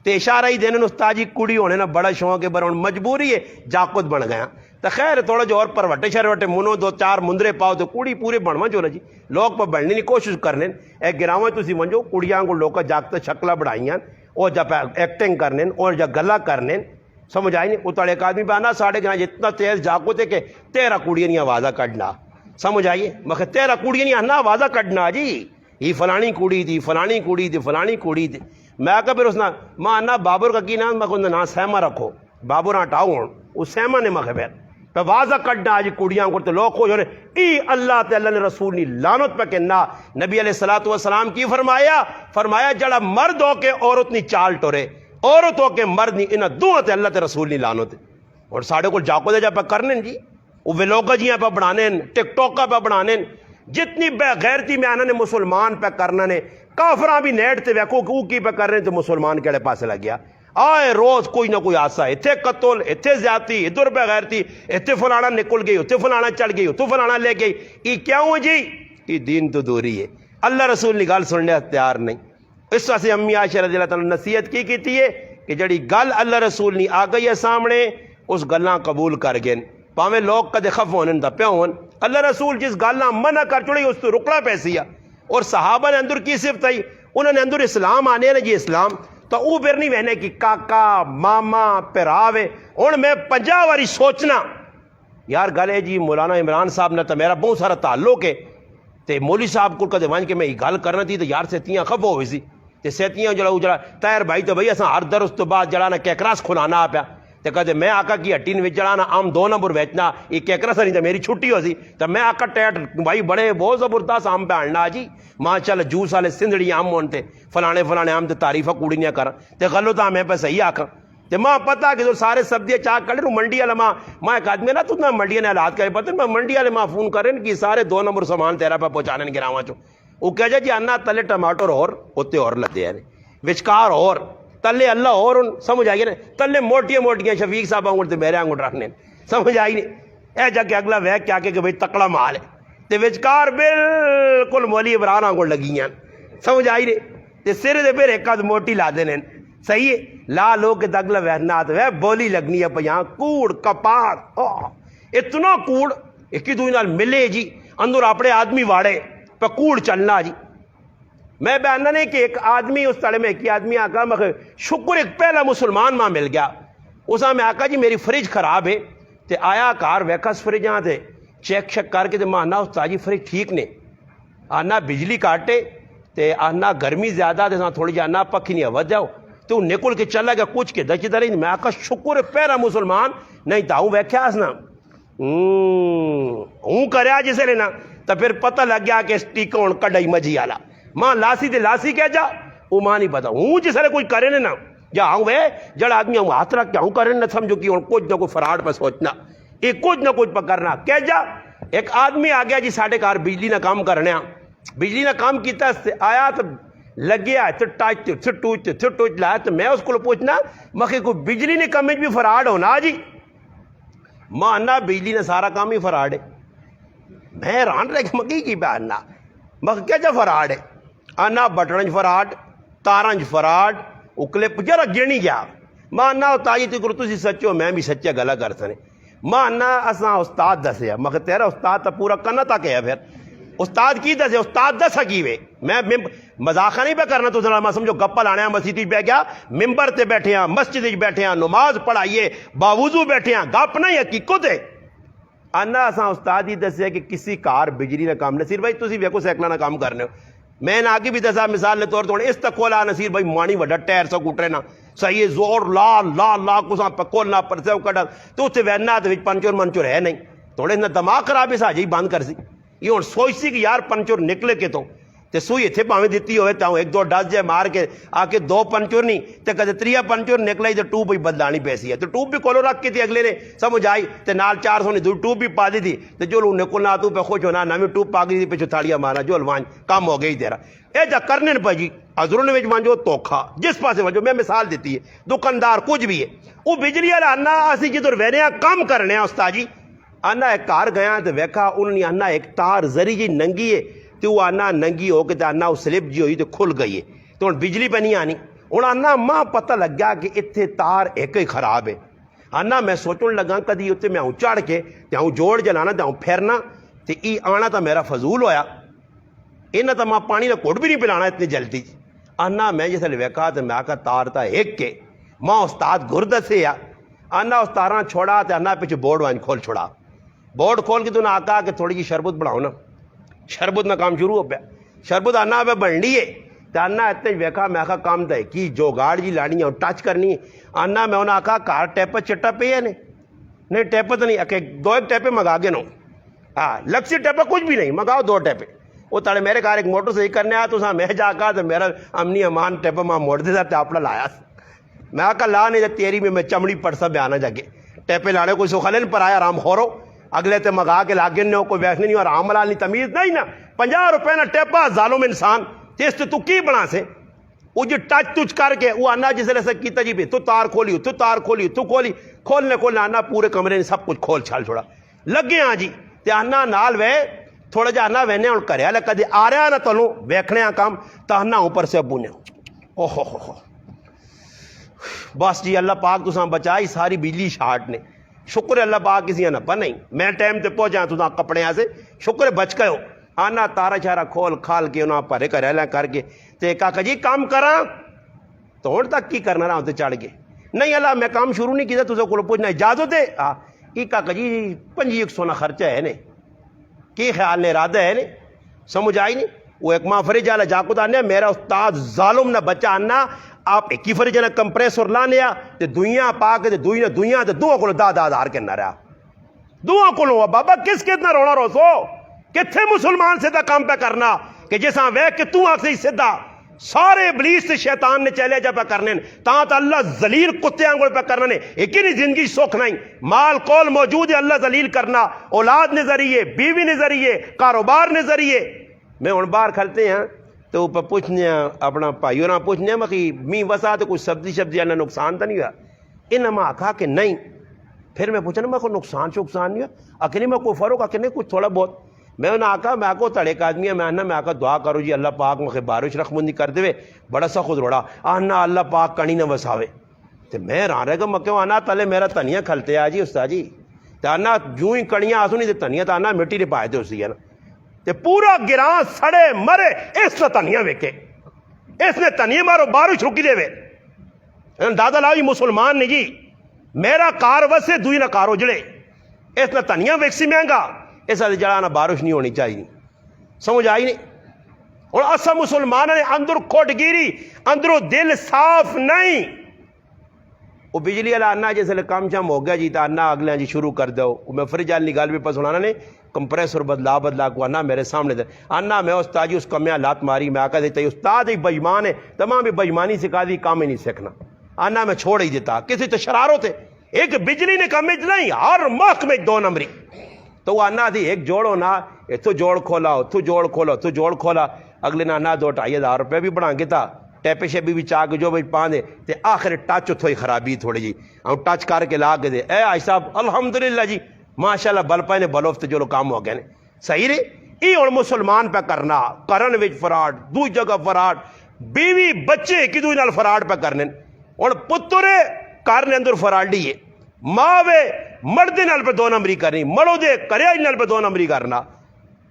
تے اشارہ ہی دینے استاجی کڑی ہونے نا بڑا شوق ہے برون مجبوری ہے جاکت بن گیا تو خیر تھوڑا جو اور پروٹے شروٹے منو 2-4 مندرے پاؤ تو کڑی پورے بنوا جو نا جی لوگ پہ بڑھنے کی کوشش کرنے ایک گراؤں تھی منجو کڑیاں کو لوگ جاگتے شکلہ بڑھائیاں اور جب ایکٹنگ کرنے اور جب گلا کرنے سمجھ آئی نہیں اتڑے ایک آدمی پہ آنا ساڑھے گھنا جتنا تیز جاگو تھے کہ 13 کڑیاں نہیں آوازہ کٹنا سمجھ آئیے مگر 13 کڑیاں نہیں آنا آوازہ کٹنا جی یہ فلانی کڑی تھی فلانی کڑی تھی فلانی کڑی تھی میں آکا پھر اس نا ماں نا بابر کا کی نام میں نا سیما رکھو بابر ہٹاؤ اس سیما نے مخ پھر پہ واضح کٹنا آج کڑیاں کو تو لوگ خوش ہونے ای اللہ تے اللہ نے رسول نی لانت پہ کہنا نبی علیہ السلام کی فرمایا جڑا مرد ہو کے عورت نی چال ٹورے عورت ہو کے مرد نی انہاں دو تے اللہ تے رسول نی لانت اور ساڑھے کو جاکو دے جا پہ کرنے جی وہ ویلوگا جیاں پہ بڑھانے ٹک ٹوکا پہ بڑھانے جتنی بے غیرتی میں آنا نے مسلمان پہ کرنا نے کافراں بھی نیٹ تے ویکھو کہ کی پہ کر رہے تو مسلمان کیڑے پاسے لگ گیا آئے روز کوئی نہ کوئی آسا اتھے قتل اتھے زیادتی ادھر بے غیرتی اتھے فلانا نکل گئی اتھے فلانا چڑھ گئی اتھے فلانا لے گئی یہ کیا ہوں جی یہ دین تو دوری ہے اللہ رسول نے گل سننے تیار نہیں اس واسطے امی عائشہ رضی اللہ تعالیٰ نصیحت کی کیتی ہے کہ جڑی گل اللہ رسول نے آ گئی ہے سامنے اس گلاں قبول کر گئے پاویں لوگ کدے خف ہونے دا پیا ہون اللہ رسول جس گلاں منع کر چھڑی اس تو رکنا پیسی اور صحابہ نے اندر کی صفت آئی انہوں نے اندر اسلام آنے نا جی اسلام تو وہ پھر نہیں وہنے کی کاکا ماما پراوے ہوں میں 50 واری سوچنا یار گل ہے جی مولانا عمران صاحب نے تو میرا بہت سارا تعلق ہے تے مولوی صاحب کو کدے وانج کے میں یہ گل کرنا تھی تو یار سے تیاں خف ہوئی سی تے سیتیاں جڑا تیر بھائی تو بھائی اساں ہر درس تو بعد جڑا نا کیکرس کھلانا پیا تے کہتے میں آقا کی ہٹی وچ جڑا نا عام 2 نمبر ویچنا یہ کیکرس نہیں تے میری چھٹی ہو سی تے میں آقا ٹیٹ بھائی بڑے بہت زبردست آم پہ آننا جی ماشاءاللہ جوس والے سندھڑی آم ہون تے فلانے آم تے تعریفہ کوڑیاں کر تے غلط آم ہے پہ صحیح آکھاں تے ماں پتہ کہ سارے سبزی چاک کر لوں منڈی والا ماں ایک آدمی نا تو نہ منڈی نے حالات کرے پتہ میں منڈی والے ماں فون کریں کہ سارے 2 نمبر سامان تیرا پہ پہنچانے گراواں چوں وہ کہہ جا جی انا تلے ٹماٹر اور ہوتے اور لدے ہیں وچکار اور تلے اللہ اور سمجھ آئی نا تلے موٹیاں شفیق صاحب آنگڑ تے میرے آنگڑ رکھنے سمجھ آئی نہیں اے جا کے اگلا ویک کیا کہ بھئی تکڑا مال ہے تے وچکار بالکل مولی عمران آنگڑ لگی ہیں سمجھ آئی نہیں تے سر دے پھر ایک آدھ موٹی لا دینے صحیح ہے لا لو کے دگلا وحنات وہ بولی لگنی ہے پہ یہاں کوڑ کپاڑ اتنا کوڑ ایک ہی دوئی نال ملے جی اندر اپنے آدمی واڑے پہ کوڑ چلنا جی میں بیاننا نہیں کہ ایک آدمی اس تڑے میں ایک آدمی آقا میں شکر ایک پہلا مسلمان ماں مل گیا اسا میں آقا جی میری فریج خراب ہے تے آیا کار ویکس فریج ہاں تے چیک شک کر کے تے ماں آنا استاد جی فریج ٹھیک نے آنا بجلی کاٹے تے آنا گرمی زیادہ تے تھوڑی جی آنا پکھی نہیں آواز جاؤ تو نکل کے چلا گیا کچھ کے دچ در میں آقا شکر پہلا مسلمان نہیں تاؤں ویکھیا اسنا ہوں کریا جسے لینا تو پھر پتہ لگ گیا کہ سٹیکا ہون کڈائی مجی آلا ماں لاسی تے لاسی کہہ جا وہ ماں نہیں پتا ہوں جسے لے کوئی کرے نا جا ہوں وے جڑا آدمی ہوں ہاتھ رکھ کے ہوں کرے نہ سمجھو کہ کچھ نہ کوئی فراڈ پہ سوچنا یہ کچھ نہ کچھ پہ کرنا کہہ جا ایک آدمی آ گیا جی ساڑھے کار بجلی نہ کام کرنے بجلی نہ کام کیتا آیا تو لگیا تو ٹوچ لایا تو میں اس کو پوچھنا مکھے کو بجلی نے کم بھی فراڈ ہونا جی ماں انا بجلی نے سارا کام ہی فراڈ ہے میں ران رہے کہ مکی کی بیاننا مکھ کیا جا فراڈ ہے انا بٹنج فراڈ تارنج فراڈ اکلے جرا گنی گیا ماں انا تاجی تے کرو تسی سچو میں بھی سچے گلا کر سنے ماں انا اساں استاد دسیا مکھ تیرا استاد تا پورا کنا تک ہے پھر استاد کی دسے استاد دسا کی وے میں مذاقہ نہیں پہ کرنا تو ذرا میں سمجھو گپا لانے ہیں مسجد پہ گیا ممبر تے بیٹھے ہیں مسجد بیٹھے ہیں نماز پڑھائیے باوضو بیٹھے ہیں گپ نہیں حقیقت ہے انا اساں استاد ہی دسے کہ کسی کار بجلی نہ کام نصیر بھائی تسی ویکو سائیکل نہ کام کرنے ہو میں نے آگے بھی دسا مثال نے طور اس تک کولا نصیر بھائی مانی وڈا ٹائر سا کوٹرے نا صحیح زور لا کساں پکول نہ پرسے کڈا تو تے وینا تے وچ پنچور منچور ہے نہیں تھوڑے نہ دماغ خراب ہے ساجی بند کر سی یہ ہوں سوچ سی کہ یار پنچور نکلے کے تو تے سوئی اتنے پاویں دیتی ہوئے تاؤں 1-2 ڈس جائے مار کے آ کے 2 پنچور نہیں تے کدے 3 پنچور نکلا ہی تے ٹوب بھی بدلانی پیسی ہے تو ٹوب بھی کولو رکھ کے تھی اگلے نے سمجھ آئی تے نال 400 نہیں ٹوب بھی پا دی تھی تے جو لوگ نکلنا تو پہ خوش ہونا نہ ٹوب پا گئی تھی پہ چھتاڑیاں مارا جو الوان کام ہو گئی تیرا اے جا کرنے پہ جی حضروں نے وانجو توکھا جس پاسے وانجو میں مثال دیتی ہے دکاندار کچھ بھی ہے وہ بجلی والا آنا اسی جدھر وینے کام کرنے استاد جی آنا ایک کار گیا تو ویکھا انہوں نے آنا ایک تار زری جی ننگی ہے تو وہ آنا ننگی ہو کے آنا وہ سلپ جی ہوئی تو کھل گئی ہے تو بجلی پہ نہیں آنی ہوں آنا ماں پتہ لگ گیا کہ اتنے تار ایک ہی خراب ہے آنا میں سوچن لگا کدی اتنے میں چڑھ کے ہوں جوڑ جلانا تو پھرنا تو یہ آنا تو میرا فضول ہویا یہاں تو ماں پانی کا گھٹ بھی نہیں پلانا اتنی جلدی آنا میں جس ویکھا تو میں آکا تار تا ایک کے ماں استاد گر دسے آنا اس تاراں چھوڑا تو آنا پیچھے بورڈ وائن کھول چھوڑا بورڈ کھول کے تو نہ آکا کہ تھوڑی جی شربت بناؤ نا شربت نہ کام شروع ہو پیا شربت آنا پہ بن لی ہے تو آنا اتنے ویکھا میں آکا کام دے کی جو گاڑ جی لانی ہے ٹچ کرنی ہے آنا میں انہیں آکا کار ٹیپا چٹا پہ ہے نہیں ٹیپا تو نہیں 2 ٹیپے منگا کے نو ہاں لکسی ٹیپا کچھ بھی نہیں منگاؤ 2 ٹیپے وہ تڑے میرے کار ایک موٹر صحیح کرنے آیا تو سا میں جا کہا تو میرا امنی امان ٹیپا ماں موڑ دے تھا آپ لایا میں آکا لا نہیں جا تیری میں چمڑی پڑ سا بیانا جا کے ٹیپے لانے کوئی سوخلن پر آیا رام ہو رو اگلے تے مگا کے لاگن نے کوئی بیٹھنے نہیں اور عاملہ نہیں تمیز نہیں نا 50 روپے نا ٹیپا ظالم انسان تیس تو کی بنا سے وہ جو ٹچ تچ کر کے وہ آنا جسے لے کیتا جی بھی تو تار کھولی تو کھولنے آنا پورے کمرے نے سب کچھ کھول چھال چھوڑا لگے ہاں جی تے آنا نال وے تھوڑا جا آنا وینے اور کریا لے کدے آ رہا نا تلوں ویکھنے کام تہنا اوپر سے ابو نے اوہ بس جی اللہ پاک تساں بچائی ساری بجلی شارٹ نے شکر اللہ پاک کسی نہ پر نہیں میں ٹائم تے پہنچا تو کپڑے سے شکر بچ گئے ہو آنا تارا چارا کھول کھال کے انہاں پرے کر کے تے کاکا جی کام کراں تو ہن تک کی کرنا رہا تے چڑھ کے نہیں اللہ میں کام شروع نہیں کیتا تسے کول پوچھنا اجازت ہے کی کاکا جی 500 خرچہ ہے نے کی خیال نے ارادہ ہے نے سمجھ آئی نہیں وہ ایک ماں فریج والا جاکو آنے میرا استاد ظالم نہ بچہ آنا آپ ایک ہی فریج نہ کمپریسور لانے تے دنیا پا کے دنیا تے دعا کو دا ہار کے نہ رہا دعا کو بابا کس کتنا رونا روسو کتھے مسلمان سیدھا کام پہ کرنا کہ جیسا وے کہ تو آکھ سے سیدھا سارے ابلیس تے شیطان نے چلے جا پہ کرنے تا اللہ ذلیل کتے آنگوڑ پہ کرنا نے ایک ہی زندگی سوکھ نہیں مال قول موجود ہے اللہ ذلیل کرنا اولاد نے ذریعے بیوی نے ذریعے کاروبار نے ذریعے میں ان بار کھلتے ہیں تو پوچھنے اپنا بھائیوں نہ پوچھنے مکی می وسا تو کچھ سبزی نہ نقصان تو نہیں ہوا انہاں آکھا کہ نہیں پھر میں پوچھا نا میں کوئی نقصان نہیں ہوا اکیلے میں کوئی فرق اکیلے کچھ تھوڑا بہت میں انہیں آکھا میں آکو تڑے کا آدمی ہے میں میں آکھا دعا کرو جی اللہ پاک مخے بارش رخمندی کر دے بڑا سا خود روڑا آنا اللہ پاک کنی نہ وساوے تو میں رہا رہے گا میں کہوں آنا تلے میرا تنیا کھلتے آ جی استاد جی تو آنا جو ہی کڑیاں آسو نہیں تو تنیا تو آنا مٹی نے پائے تھے اسی ہے نا تو پورا گراں سڑے مرے اس نے تنیا ویکے اس نے تنیا مارو بارش رکی دے وے دادا لاؤ جی مسلمان نہیں جی میرا کار وسے دوئی نہ کار اجڑے اس نے تنیا ویکسی مہنگا اس سے جڑانا بارش نہیں ہونی چاہیے سمجھ آئی نہیں اور اسا مسلمان نے اندر کھوٹ گیری اندروں دل صاف نہیں وہ بجلی والا آنا جیسے کام شام ہو گیا جی تو آنا اگلے جی شروع کر دو میں فریج والی گل بھی پس سنانا نے کمپریسر بدلا کو آنا میرے سامنے دے آنا میں استاد جی اس کمیاں لات ماری میں آکا دیتا استاد ایک بےایمان ہے تمام بھی بےایمانی سکھا دی کام ہی نہیں سیکھنا آنا میں چھوڑ ہی دیتا کسی تو شرارت ہے ایک بجلی نے کم نہیں ہر محکمے 2 نمبری تو وہ آنا تھی ایک جوڑو نا اتو جوڑ کھولا اتو جوڑ کھولا اتو جوڑ کھولا اگلے نا 2-2.5 روپے بھی بنا کے تھا ٹیپے شیپی بھی چاہ کے جو بھی پان دے تے آخر ٹچ تھوڑی خرابی تھوڑی جی ہم ٹچ کر کے لا کے دے اے آئی صاحب الحمدللہ جی ماشاءاللہ بل پائے نے بلوفت جو لو کام ہو گئے نے صحیح رہے ای اور مسلمان پہ کرنا کرن وچ فراڈ دو جگہ فراڈ بیوی بچے کی دوئی نال فراڈ پہ کرنے اور پترے کارنے اندر فراڈی ہے ماں وے مردے نال پہ 2 نمبری کرنی مڑو دے کریائی نال پہ 2 نمبری کرنا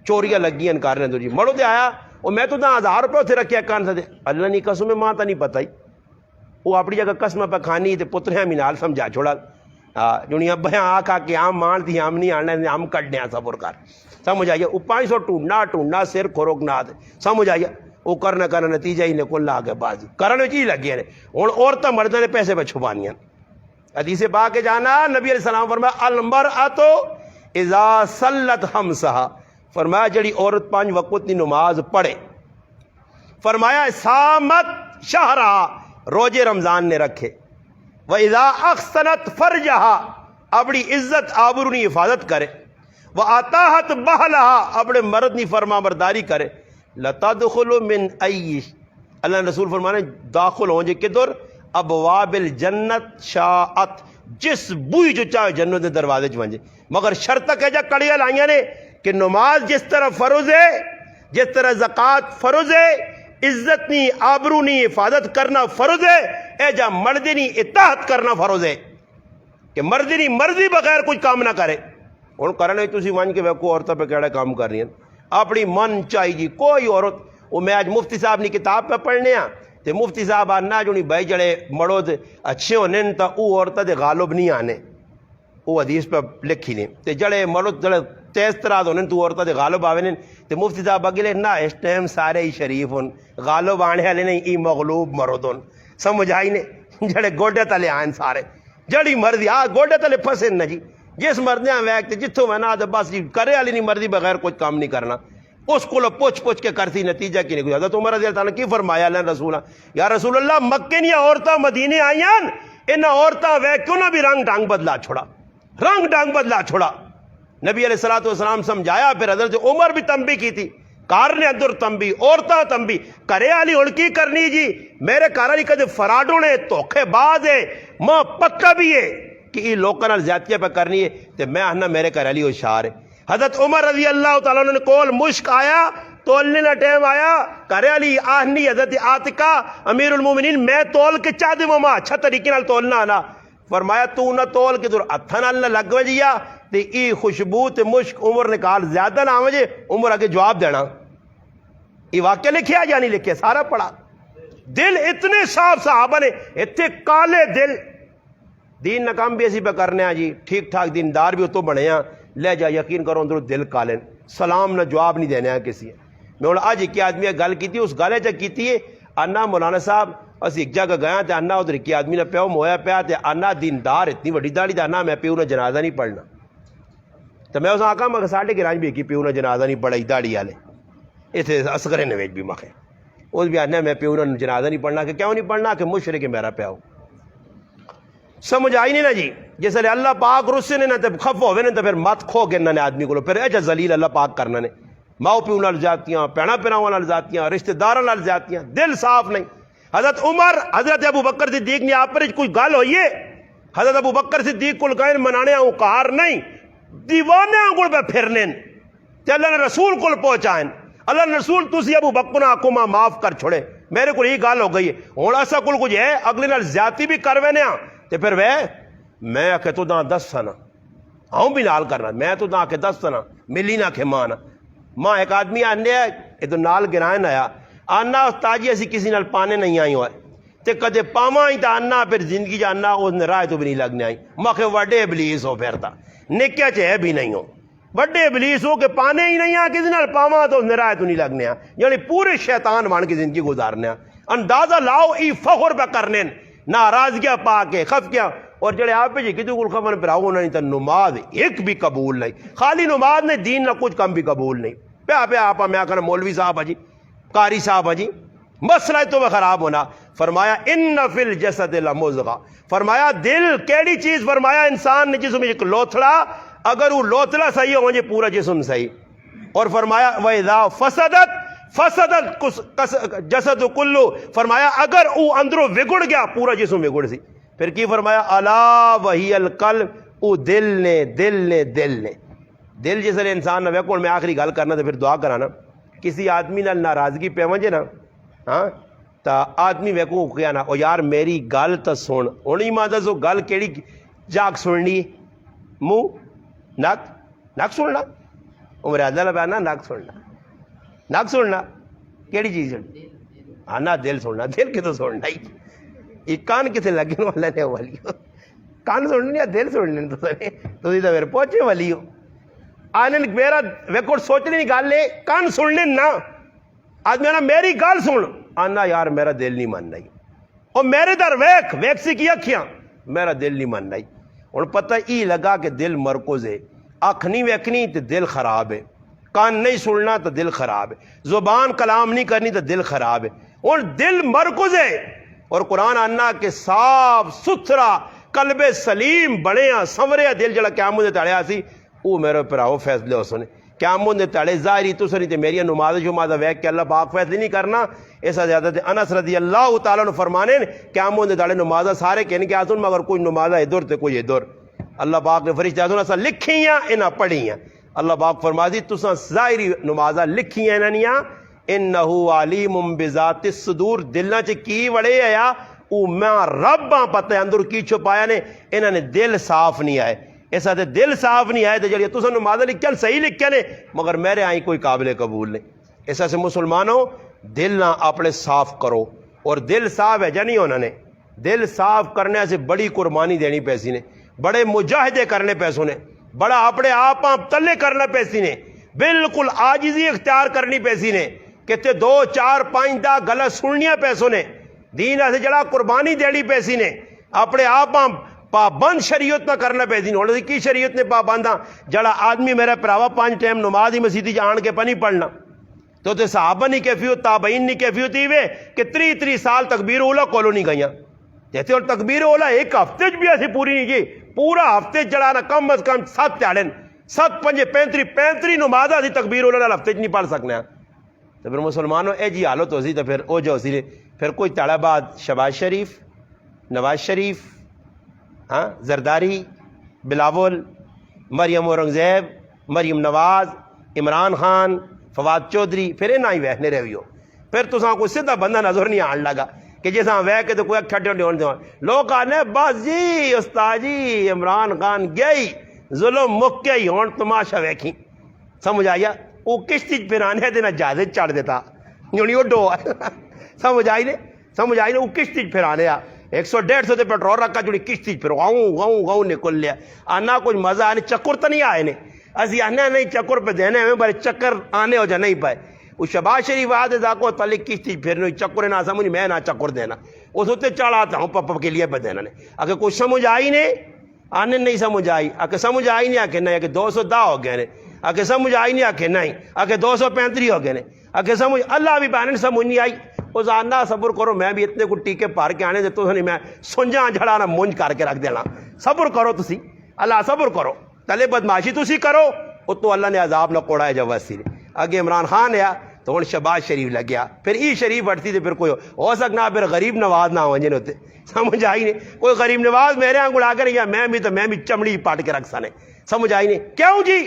چوریاں لگی ہیں کارنے اندر جی مڑو دے آیا اور میں تو 1000 روپے اتھے رکھیا کان سے دے اللہ نہیں قسم میں ماں تا نہیں پتہ ہی وہ اپنی جگہ قسم پہ کھانی تے پترے ہمیں نال سمجھا چھوڑا جنہی اب ہیں آکھا کہ ہم مان تھی ہم نہیں آنے ہم کٹ دیں صبر کر سمجھ آئیے وہ 500 ٹونڈنا سر کھروک نہ دے سمجھ آئیے وہ کرنا نتیجہ ہی نکل لا کے بازی کرنے چیز لگی ہے اور عورتیں مردوں نے پیسے پہ چھپانی ہیں حدیث پاک کے جانا نبی علیہ السلام فرمایا المرأۃ اذا صلت خمسہا فرمایا جڑی عورت 5 وقت کی نماز پڑھے فرمایا صامت شہرہ روزے رمضان نے رکھے وَإِذَا أَحْسَنَتْ فَرْجَهَا اپنی عزت آبرو کی حفاظت کرے وَأَطَاعَتْ بَهْلَهَا اپنے مرد کی فرما برداری کرے لَتَدْخُلُ مِنْ أَيِّ اللہ رسول فرمانے داخل ہوں جے کدھر ابواب الجنت شاعت جس بوئی جو چاہے جنت دے دروازے چ مگر شرط کہ جا کڑیاں لائیاں نے کہ نماز جس طرح فرض ہے جس طرح زکوٰۃ فرض ہے عزت نی آبرو نی حفاظت کرنا فرض ہے اے جا مردی نی اطاعت کرنا فرض ہے کہ مردی نی مرضی بغیر کچھ کام نہ کرے ہوں کرنے تھی ون کے ویکو عورتوں پہ کہڑے کام کر رہی ہیں اپنی من چاہیے جی کوئی عورت وہ میں آج مفتی صاحب نے کتاب پہ پڑھنے ہاں تو مفتی صاحب آنا جو نہیں بھائی جڑے مرد اچھے ہونے تو وہ عورتیں دے غالب نہیں آنے وہ حدیث پہ لکھی نے تو جڑے مرد جڑے تیز طرح ہونے تو عورتیں دے غالب آوے نے تو مفتی صاحب اگلے نہ اس ٹائم سارے ہی شریف ہوں غالب آنے والے نہیں ای مغلوب مرد ہوں سمجھ آئی نے جڑے گوڈے تلے آئیں سارے جڑی مرضی گوڈے تلے پھسے نہ جی جس مرد ویک جتوں میں نہ بس جی کرے والی نہیں مرضی بغیر کچھ کام نہیں کرنا اس کو پوچھ کے کرتی نتیجہ کی نہیں حضرت عمر رضی اللہ تعالیٰ کی فرمایا اللہ رسول یا رسول اللہ مکے نیا عورتیں مدینے آئیاں ان عورتیں ویک کیوں نہ بھی رنگ ڈانگ بدلا چھوڑا نبی علیہ السلام سمجھایا پھر حضرت عمر بھی تنبیہ کی تھی کار نے اندر تنبیہ عورتیں تنبیہ کرے والی اڑکی کرنی جی میرے کار والی کدے فراڈوں نے دھوکھے باز ہے ماں پکا بھی ہے کہ یہ لوگوں نال زیادتیاں پہ کرنی ہے تو میں آنا میرے کار والی ہوشیار ہے حضرت عمر رضی اللہ تعالیٰ نے کول مشک آیا تولنے کا ٹائم آیا کرے والی آہنی حضرت عاتقہ امیر المومنین میں تول کے چاہ دے ماما اچھا طریقے نال تولنا آنا فرمایا تو نہ تول کے دور ہتھاں نال نہ لگ وجیا تے ای خوشبو تے مشک عمر نے کال زیادہ نہ آوجے عمر آگے جواب دینا یہ واقعہ لکھیا یا نہیں لکھیا سارا پڑھا دل اتنے صاف صحابہ نے اتنے کالے دل دین ناکام بھی اسی پہ کرنے ہیں جی ٹھیک ٹھاک دیندار بھی تو بنے ہیں لے جا یقین کرو اندر دل کالے سلام نہ جواب نہیں دینے ہیں کسی میں ہوں اج ایک آدمی گل کی اس گل کی آنا مولانا صاحب اسی ایک جگہ گیا تو آنا ادھر ایک آدمی نے پیو مویا پیا تو آنا دیندار اتنی وڈی داڑھی دا آنا میں پیو نے جنازہ نہیں پڑھنا تو میں اس آخا میں ساڈے گراج بھی پیو نے جنازہ نہیں پڑھائی داڑھی والے اتنے اصغر نویج بھی مکھے اس بھی آنا میں پیو نے جنازہ نہیں پڑھنا کہ کیوں نہیں پڑھنا کہ مشرک ہے میرا پیو سمجھ آئی نہیں نا جی جس لئے اللہ پاک رسے نے نہ تو خف ہوئے نے تو پھر مت کھو گرنا نے آدمی کو پھر ایجا ذلیل اللہ پاک کرنا نے ماؤ پیو نال جاتیاں پینا پیراواں نال جاتیاں رشتہ داراں نال جاتیاں دل صاف نہیں حضرت عمر حضرت ابو بکر صدیق نے آپ پر کوئی گل ہوئی ہے حضرت ابو بکر صدیق کو گئے منانے اوکار نہیں دیوانے کو پہ پھرنے تے اللہ نے رسول کو پہنچائیں اللہ نے رسول تسی ابو بکر آکو ماں معاف کر چھوڑے میرے کو یہ گل ہو گئی ہے ہوں ایسا کل کچھ ہے اگلے نال زیادتی بھی کروے نے تے پھر میں آ کے تو دس سنا آؤں بھی نال کرنا میں تو آ کے 10 سنا ملی نہ کہ ماں ماں ایک آدمی آنے یہ تو نال گرائن آیا آنا استاد جی اسی کسی نال پانے نہیں آئی ہوئے تے کدے پاواں ہی تا آنا پھر زندگی جانا اس نے رائے تو بھی نہیں لگنے آئی ماں کہ وڈے ابلیس ہو پھر تا نکیا چاہے بھی نہیں ہو وڈے ابلیس ہو کہ پانے ہی نہیں آ کسی نال پاواں تو اس نے رائے تو نہیں لگنے آ یعنی پورے شیطان بن کے زندگی گزارنے آ اندازہ لاؤ ای فخر پہ کرنے ناراضگیاں پا کے خف کیا اور جڑے آپ جی کدو کل خبر پراؤ نہیں تو نماز ایک بھی قبول نہیں خالی نماز نے دین نہ کچھ کم بھی قبول نہیں پیا آپ میں آ کر مولوی صاحب جی قاری صاحب جی مسئلہ تو وہ خراب ہونا فرمایا ان فی الجسد لمضغہ فرمایا دل کیڑی چیز فرمایا انسان نے جسم ایک لوتھڑا اگر وہ لوتھڑا صحیح ہو جائے پورا جسم صحیح اور فرمایا وَإِذَا فَسَدَتْ جسد کلو فرمایا اگر وہ اندروں بگڑ گیا پورا جسم بگڑ سی پھر کی فرمایا الا وہی القلب او دل نے دل جس نے انسان نہ ویکھو میں آخری گل کرنا تو پھر دعا کرانا کسی آدمی نال ناراضگی پہ ونجے نا ہاں تا آدمی ویکھو کیا نا او یار میری گل تو سن ہونی ماں دسو گل کیڑی جاگ سننی منہ نک سننا عمر اعظم پہ نا نک سننا کیڑی چیز آنا دل سننا دل کتوں سننا ہی یہ کان کتنے لگے والا نے والی کان سننے یا دل سننے تو پھر پہنچے والی ہو آنے میرا ویکو سوچنے نہیں گل ہے کان سننے نہ آدمی نا میری گل سن آنا یار میرا دل نہیں مان رہی اور میرے در ویک سی کی اکھیاں میرا دل نہیں مان رہی اور پتہ ای لگا کہ دل مرکز ہے اکھ نہیں ویکھنی تو دل خراب ہے کان نہیں سننا تو دل خراب ہے زبان کلام نہیں کرنی تو دل خراب ہے اور دل مرکز ہے اور قرآن آنا کہ صاف ستھرا قلب سلیم بڑھیا سنوریا دل جڑا قیامت دے تڑیا سی وہ میرے پراؤ فیصلے ہو سنے قیامت دے تڑے ظاہری تو سنی تے میری نماز شماز ویک کے اللہ پاک فیصلے نہیں کرنا ایسا زیادہ تے انس رضی اللہ تعالیٰ نے فرمانے قیامت دے تڑے نماز سارے کہنے کہ آسن مگر کوئی نماز ادھر تے کوئی ادھر اللہ پاک نے فرشتے آسن ایسا لکھیاں انہاں پڑھیاں اللہ پاک فرما دی تساں ظاہری نماز لکھیاں انہاں انہو علیم بذات الصدور دلاں چ کی وڑے آیا او میں رب پتہ اندر کی چھپایا نے انہاں نے دل صاف نہیں آئے ایسا تے دل صاف نہیں آئے تے جڑی تساں نماز لکھن صحیح لکھے نے مگر میرے آئی کوئی قابل قبول نہیں ایسا سے مسلمانوں دل نہ اپنے صاف کرو اور دل صاف ہے جا نہیں ہونا نے دل صاف کرنے سے بڑی قربانی دینی پیسی نے بڑے مجاہدے کرنے پیسوں نے بڑا اپنے آپ تلے کرنا پیسی نے بالکل عاجزی اختیار کرنی پیسی نے کہتے 2 4 5 دا گلا سننیاں پیسوں نے دین ایسے جڑا قربانی دیڑی پیسی نے اپنے آپ پابند شریعت نہ کرنا پیسی نے اور کی شریعت نے پابنداں جڑا آدمی میرا پراوا 5 ٹائم نماز ہی مسیدی جان کے پنی پڑھنا تو تے صحابہ نہیں کیفیت تابعین نہیں کیفیت ہی وے کہ 3 سال تکبیر اولا کولو نہیں گئیاں جیسے اور تکبیر اولا ایک ہفتے بھی ایسی پوری نہیں کی پورا ہفتے جڑا نا کم از کم 7 تیاڑن 7 5 35 نماز آتی تکبیر اولا ہفتے نہیں پڑھ سکنے تو پھر مسلمانوں اے جی حالت ہو سی تو پھر او جو سی پھر کوئی تڑا بعد شہباز شریف نواز شریف ہاں زرداری بلاول مریم اورنگزیب مریم نواز عمران خان فواد چودھری پھر نہ ہی وہنے رہی ہو پھر تو کوئی سیدھا بندہ نظر نہیں آن لگا کہ جیسا وہ کے تو کوئی کھٹے ہونے لوگ آنے بس جی استاد جی عمران خان گیا ہی ظلم مک گیا ہی ہون تماشا ویکھی سمجھ آیا وہ کشتی پھر آنے دینا جہاز چڑھ دیتا یونی وہ ڈو سمجھ آئی نے وہ کشتی پھر آنے 100 150 تے پیٹرول رکھا جڑی کشتی پھر گاؤں نکل لیا آنا کچھ مزہ آنے چکر تو نہیں آئے نے اسی آنے نہیں چکر پہ دینے ہمیں بڑے چکر آنے ہو جا نہیں پائے وہ شہباز شریف آدھے کو تلک کشتی پھر چکر نہ سمجھ میں نہ چکر دینا اس ہوتے چڑھاتا ہوں پپ کے لیے بدینا نے اگر کچھ سمجھ آئی نہیں آنے نہیں سمجھ آئی اگر سمجھ آئی نہیں آکے نہیں اگر 210 ہو گئے نے اگر سمجھ آئی نہیں آکے نہیں اگر 235 ہو گئے نے اگر سمجھ اللہ بھی بہن سمجھ نہیں آئی اس آنا صبر کرو میں بھی اتنے کو ٹیکے پار کے آنے دے تو نہیں میں سنجا جھڑانا مونج کر کے رکھ دینا صبر کرو تسی اللہ صبر کرو تلے بدماشی تسی کرو وہ تو اللہ نے عذاب نہ کوڑا ہے جب وسی اگے عمران خان آیا تو ہوں شہباز شریف لگ گیا پھر ای شریف بڑھتی تھی پھر کوئی ہو سکنا پھر غریب نواز نہ ہو جن ہوتے سمجھ آئی نہیں کوئی غریب نواز میرے آنگھ اڑا کر یا میں بھی چمڑی پاٹ کے رکھ سانے سمجھ آئی نہیں کیوں جی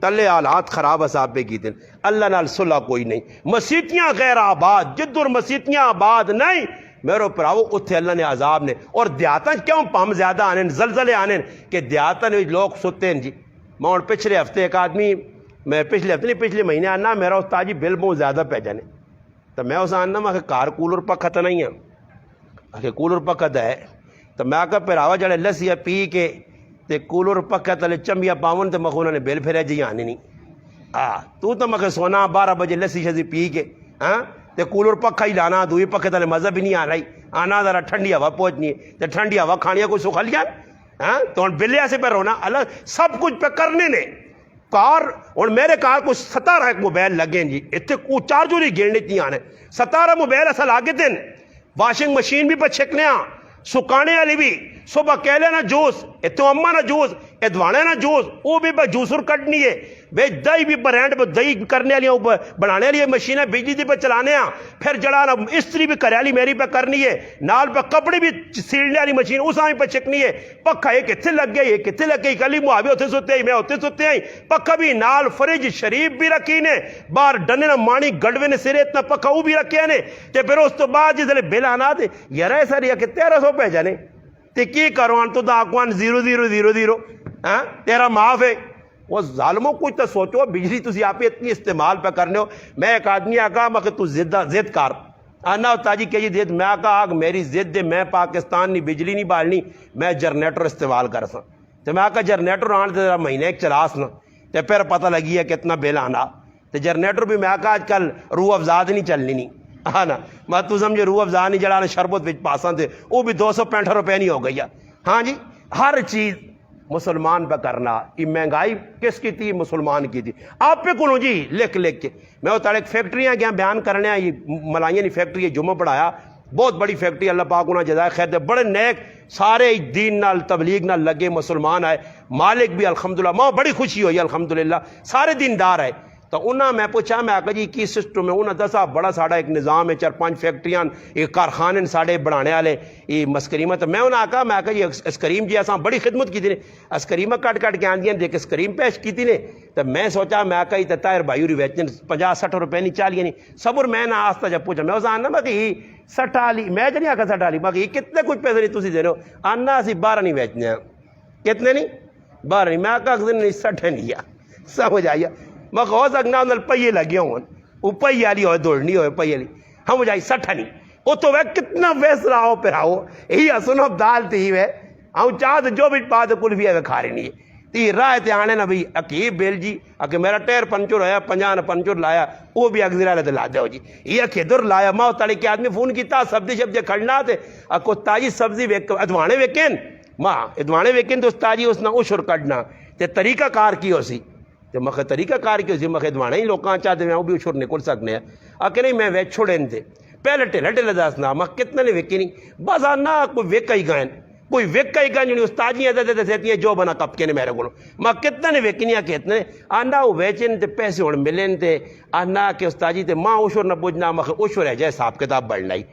تلے حالات خراب اصحاب پہ کی دن اللہ نال صلح کوئی نہیں مسیتیاں غیر آباد جدر مسیتیاں آباد نہیں میرے پراؤ اتھے اللہ نے عذاب نے اور دیاتاں کیوں پم زیادہ آنے زلزلے آنے کہ دیاتاں نے لوگ ستے ہیں جی میں پچھلے ہفتے ایک آدمی میں پچھلے ہفتے نہیں پچھلے مہینے آنا میرا استاد جی بل بہت زیادہ پہ جانے تو میں اس آنا میں کار کولر پکھا تو نہیں ہے آخر کولر پکھا تو ہے تو میں آکا پھر آوا جڑے لسیا پی کے تے کولر پکھا تلے چمبیا پاون تے مخ انہوں نے بل پھرے جی آنے نہیں تو مکھے سونا 12 بجے لسی شسی پی کے تے کولر پکھا ہی لانا دوئی پکھے تلے مزہ بھی نہیں آ رہی آنا ذرا ٹھنڈی ہوا پہنچنی ہے تے ٹھنڈی ہوا کھانیا کوئی سکھل جان تو ان بلیا سے پہ رونا اللہ سب کچھ پہ کرنے نے کار اور میرے کار کو 17 ایک موبائل لگیں جی اتنے کو چارجر ہی گیڑنے تھی آنے 17 موبائل اصل آگے دن واشنگ مشین بھی پہ چھکنے سکانے والی بھی صبح کہلے نا جوس اتو اما نا جوس ادوانے نا جوس وہ بھی جوسر کٹنی ہے بے دہی بھی برینڈ پہ دہی کرنے والی بنانے والی مشینیں بجلی دی پہ چلانے پھر جڑانا استری بھی کریالی میری پہ کرنی ہے نال پہ کپڑے بھی سیڑنے والی مشین اس آئی پہ چھکنی ہے پکھا یہ کتنے لگ گئی یہ کتنے لگ گئی کلی معاوی ہوتے سوتے ہی میں ہوتے سوتے ہی پکھا بھی نال فریج شریف بھی رکھی نے باہر ڈنے نا مانی گڑوے نے سرے اتنا پکھا وہ بھی رکھے نے تے پھر اس تو بعد جس بل آنا دے یار ایسا رہا کہ 1300 پہ جانے تے کی کروان تو دا اکوان 0000 تیرا معاف ہے وہ ظالموں کچھ تو سوچو بجلی تسی آپ اتنی استعمال پہ کرنے ہو میں ایک آدمی آگا میں کہ تو زد کار آنا ہوتا جی کہ یہ زد میں آگا آگ میری زد دے میں پاکستان نہیں بجلی نہیں بالنی میں جرنیٹر استعمال کر سا تو میں آگا جرنیٹر آنے تے مہینے ایک چلاس نا تے پھر پتہ لگی ہے کتنا بل آنا تے جرنیٹر بھی میں آگا آج کل روح افزاد نہیں چلنی نہیں نا میں تو سمجھے روح افزا نہیں جڑانا شربت وچ پاساں تھے وہ بھی 265 روپے نہیں ہو گئی ہاں جی ہر چیز مسلمان پہ کرنا یہ مہنگائی کس کی تھی مسلمان کی تھی آپ پہ کونوں جی لکھ کے میں وہ تاڑے فیکٹریاں گیا بیان کرنے یہ ملائیاں نہیں فیکٹری یہ جمعہ پڑھایا بہت بڑی فیکٹری اللہ پاک انہاں جزائے خیر دے بڑے نیک سارے دین نال تبلیغ نال لگے مسلمان آئے مالک بھی الحمدللہ ماں بڑی خوشی ہوئی الحمدللہ سارے دیندار آئے تو انہاں میں پوچھا میں آکا جی کی سسٹم ہے انہاں دسا بڑا ساڑا ایک نظام ہے 4-5 فیکٹریاں ایک کارخانے ساڑے بڑھانے والے یہ مسکریمہ تو میں انہاں آکا جی اسکریم جی اساں بڑی خدمت کی تھی نے اسکریمہ کٹ کے آندیاں دیکھ اسکریم پیش کی تھی نے تو میں سوچا میں آکا یہ تطاہر بھائیوری ویچنے 50-60 روپے نہیں 40 نہیں صبر میں نہ آستا جب پوچھا میں اسا آنا میں کہ یہ 60 والی میں جنہیں آکا 60 والی میں کہ یہ کتنے کچھ پیسے نہیں تسی دے رہے ہو آنا اسی 12 نہیں ویچنے کتنے نہیں 12 نہیں میں آکا اکثر نہیں 60 نہیں سمجھ آئیا میں ہو سکنا انہوں پہیے لگے ہوں وہ پہیے والی ہوئے دوڑنی ہوئے پہیے والی ہم جائی 60 نہیں وہ تو وہ کتنا ویس رہا ہو پھر آؤ یہی حسن اب دال تھی وہ ہم چاہتے جو بھی پاتے کلفی ہے کھا رہی نہیں ہے تی راہ تے آنے نا بھئی اکی بیل جی اکی میرا ٹیر پنچر ہویا 50 پنچر لایا وہ بھی اگزرہ لے لا دے ہو جی یہ اکی در لایا ماں تاڑی کے آدمی فون کیتا سبزی شبزی کھڑنا تے اکو تاجی سبزی ادوانے ویکین ماں ادوانے ویکین تو اس تاجی اس نا اشر کڑنا تے طریقہ کار کی ہو سی تو مخ طریقہ کار کی ہوسی مخ دوانے ہی لوکاں چاہتے ہیں وہ بھی اشور نکل سکنے ہیں اکی نہیں میں ویچ چھوڑیں تھے پہلے ٹھیلے داسنا مخ کتنے نے ویکی نہیں بس آنا کوئی ویکا ہی گائن کوئی ویکا ہی گائن جنہی استاجیاں دے سیتی ہیں جو بنا کپ کے نے میرے کو مخ کتنے نے ویکی نہیں کتنے آنا وہ ویچن تے پیسے ہونے ملیں تے آنا کہ استاجی تے ماں اشور نہ پوچھنا مخ اشور ہے جائے صاحب کتاب بڑھ لائی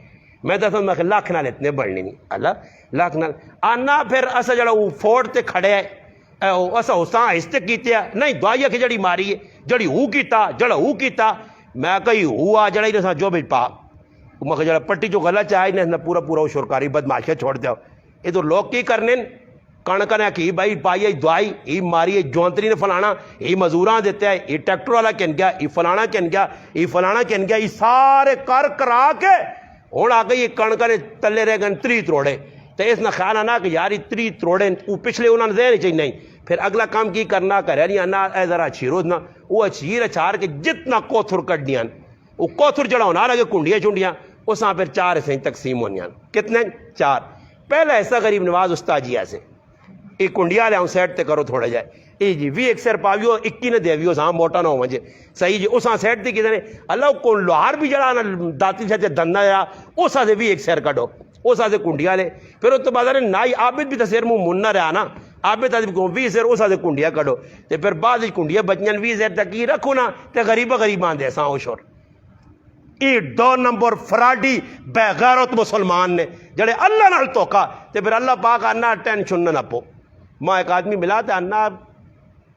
میں تو مخ لاکھ نال اتنے بڑھنے نہیں اللہ لاکھ نال آنا پھر اسا جڑا وہ فورڈ تے کھڑے ہے اسا حساں آہستہ کیتے ہیں نہیں دعائیہ کی جڑی ماری ہے جڑی ہو کیتا جڑا ہو کیتا میں کہی ہوا جڑا ہی نسا جو بھی پا مخ جڑا پٹی جو غلط چاہی نے پورا وہ شرکاری بدماشیاں چھوڑ دیا یہ تو لوگ کی کرنے کڑکنے کہ بھائی پائی دعائی یہ ماری جونتری نے فلانا یہ مزوراں دیتے ہیں یہ ٹریکٹر والا کہن گیا یہ فلانا کہن گیا یہ فلانا کہن گیا یہ سارے کر کرا کے ہوں آ گئی یہ کڑکنے تلے رہ گئے 30 تروڑے تو اس نہ خیال آنا کہ یار 30 تروڑے وہ پچھلے انہوں نے دے چاہیے نہیں پھر اگلا کام کی کرنا کرے نہیں آنا اے ذرا چھیرو نہ وہ چھیر چھار کے جتنا کوتھر کٹ دیا وہ کوتھر جڑا ہونا لگے کنڈیاں چنڈیاں اساں پھر 4 حصے تقسیم ہونی ہیں. کتنے 4. پہلا حصہ غریب نواز استاجی ایسے یہ کنڈیا لیا سیٹ تے کرو تھوڑا جائے یہ جی 20 ایک سیر پاویو 21 نے دیویو ساں موٹا نہ ہو جے صحیح جی اساں سیٹ تے کدھر اللہ کو لوہار بھی جڑا نا داتی سے دندا جا اساں سے 20 ایک سیر کڈو اساں سے کنڈیا لے پھر اس تو بعد نائی عابد بھی تو سیر منہ مننا رہا نا عابد آدمی کو 20 سیر اساں سے کنڈیا کڈو تے پھر بعد کنڈیا بچیاں 20 سیر تک کی رکھو نا تے غریباں دے ساں اوشور. یہ 2 نمبر فراڈی بے غیرت مسلمان نے جڑے اللہ نال توکا تے پھر اللہ پاک آنا ٹینشن نہ پو. ماں ایک آدمی ملا تے آنا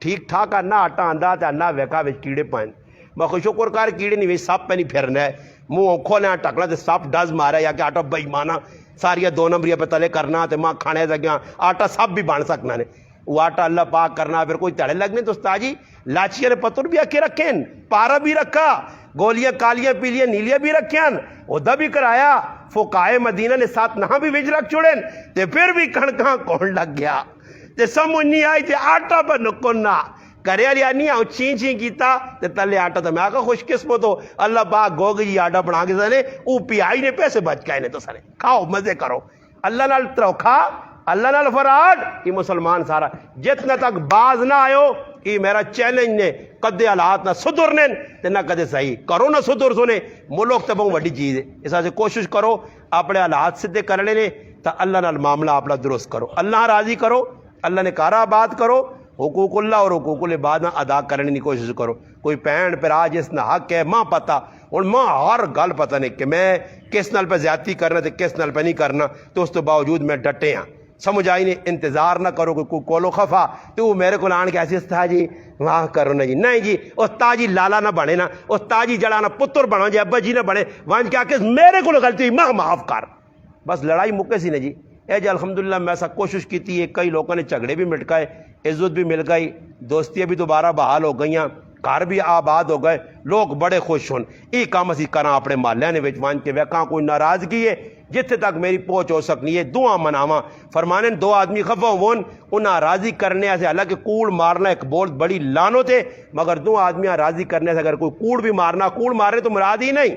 ٹھیک ٹھاک آنا آٹا آندا تے آنا ویکا وچ کیڑے پائن میں خوش شکر کر کیڑے نہیں وچ سپ پہ نہیں پھرنا ہے منہ کھولنا ٹکنا تے سپ ڈز مارا یا کہ آٹا بے ایمانہ ساریا 2 نمبریاں پہ تلے کرنا تے ماں کھانے لگیا آٹا سپ بھی بن سکنا نے وہ آٹا اللہ پاک کرنا پھر کوئی تڑے لگنے تو استاد جی لاچیاں نے پتر بھی آکے رکھیں پارا بھی رکھا گولیاں کالیاں پیلیاں نیلیاں بھی رکھیں عہدہ بھی کرایا فقائے مدینہ نے ساتھ نہاں بھی وچ رکھ چھوڑیں تے پھر بھی کھڑکاں کون لگ گیا تے سمجھ نہیں آئی تے آٹا پہ نکنا کرے علی آنی آؤں چین کیتا تے تلے آٹا تو میں آقا خوش قسمت ہو اللہ پاک گوگ جی آٹا بنا کے سنے او پی آئی نے پیسے بچ کے نے تو سنے کھاؤ مزے کرو اللہ نال تروکھا اللہ نال فراڈ یہ مسلمان سارا جتنا تک باز نہ آئے ہو یہ میرا چیلنج نے کدے حالات نہ سدھرنے تے نہ کدے صحیح کرو نہ سدھر سنے ملک تے بہت بڑی چیز ہے اس سے کوشش کرو اپنے حالات سدھے کرنے نے تا اللہ نال معاملہ اپنا درست کرو اللہ راضی کرو اللہ نے کارا بات کرو حقوق اللہ اور حقوق العباد ادا کرنے کی کوشش کرو. کوئی بھن بھرا جس نہ حق ہے ماں پتہ اور ماں ہر گل پتہ نہیں کہ میں کس نال پہ زیادتی کرنا تے کس نال پہ نہیں کرنا تو اس تو باوجود میں ڈٹے ہاں سمجھ آئی نہیں انتظار نہ کرو کوئی کولو خفا تو وہ میرے کو آن کے ایسے استاد جی واہ کرو نا جی نہیں جی استاد جی لالا نہ بنے نا استاد جی جڑا نہ پتر بنو جی ابا جی نہ بنے وہاں کیا کہ میرے کو غلطی ہوئی ماں معاف کر بس لڑائی مکے سی نے جی اے جی الحمدللہ میں ایسا کوشش کی تھی کئی لوگوں نے جھگڑے بھی مٹکائے عزت بھی مل گئی دوستیاں بھی دوبارہ بحال ہو گئیاں گھر بھی آباد ہو گئے لوگ بڑے خوش ہون یہ کام اسی کرا اپنے محلے نے وان کے ویکاں کوئی ناراضگی ہے جتنے تک میری پہنچ ہو سکنی ہے دعا مناواں فرمانے 2 آدمی خفا ہون انہاں راضی کرنے سے حالانکہ کوڑ مارنا ایک بہت بڑی لعنت ہے مگر 2 آدمیاں راضی کرنے سے اگر کوئی کوڑ بھی مارنا کوڑ مارے تو مراد ہی نہیں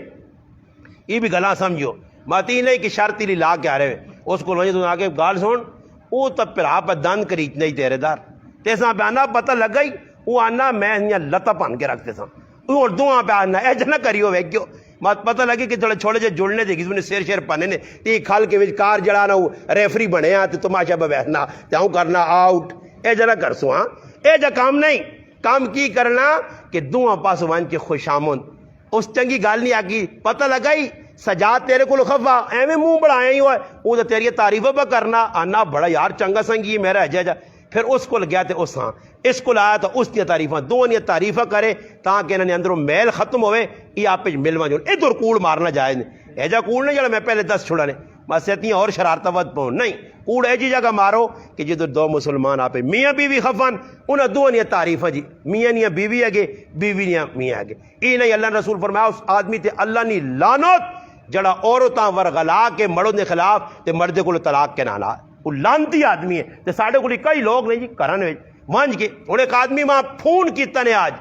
یہ بھی گلا سمجھو ماتی نہیں کہ شرط ہی لا کے آ رہے اس کو تو آگے گال سن وہ تب پھر آپ دند کریچ نہیں تیرے دار تیسا پہ آنا پتہ لگ گئی وہ آنا میں لتا پان کے رکھتے سا وہ دعا پہ آنا ایج نہ کریو ویکیو مت پتہ لگے کہ تھوڑے چھوڑے جے جڑنے دے کسی نے شیر پانے نے تی کھال کے وچ کار جڑانا وہ ریفری بنے ہاں تے تماشا پہ بیٹھنا چاہوں کرنا آؤٹ اے جنا کر سو ہاں اے جا کام نہیں کام کی کرنا کہ دعا پاس وان کے خوش آمد اس چنگی گال نہیں آگی پتہ لگائی سجاد تیرے کو خفا ایویں منہ بڑھایا ہی ہوا وہ تو تیری تعریفوں پہ کرنا آنا بڑا یار چنگا سنگی میرا ہے جا پھر اس کو گیا تے اس ہاں اس کو لایا تو اس دیا تعریفاں 2 تعریفاں کرے تاکہ انہوں نے اندروں میل ختم ہوئے یہ آپ ملواں جو ادھر کوڑ مارنا جائز نہیں ایجا کوڑ نہیں جڑا میں پہلے 10 چھوڑا نے بس اتنی اور شرارتیں ود پاؤں نہیں کوڑ ایجی جگہ مارو کہ جدھر 2 مسلمان آپ میاں بیوی خفن انہیں 2 تعریفاں جی میاں نیا بیوی آگے بیوی نیا میاں آگے یہ نہیں اللہ رسول فرمایا اس آدمی تے اللہ نی لعنت جڑا عورتاں ورغلا کے مردوں کے خلاف تے مردے کو طلاق کے نالا وہ لانتی آدمی ہے تے ساڑھے کو کئی لوگ نہیں جی کرن وچ مانج کے انہیں ایک آدمی ماں فون کیتا نے آج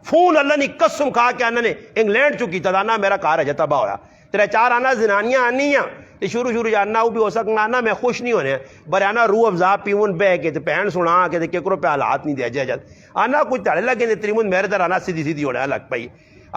فون اللہ نے قسم کھا کے آنا نے انگلینڈ چو کیتا تھا نا میرا کار ہے جتا با ہویا 3-4 آنا زنانیاں آنی ہیں تے شروع جاننا وہ بھی ہو سکنا آنا میں خوش نہیں ہونے بر آنا روح افزا پیون بے کے تے پہن سنا کے تے ککرو پہ حالات نہیں دیا جائے آنا کچھ تڑے لگے نے تریمون میرے در آنا سیدھی ہونے لگ پئی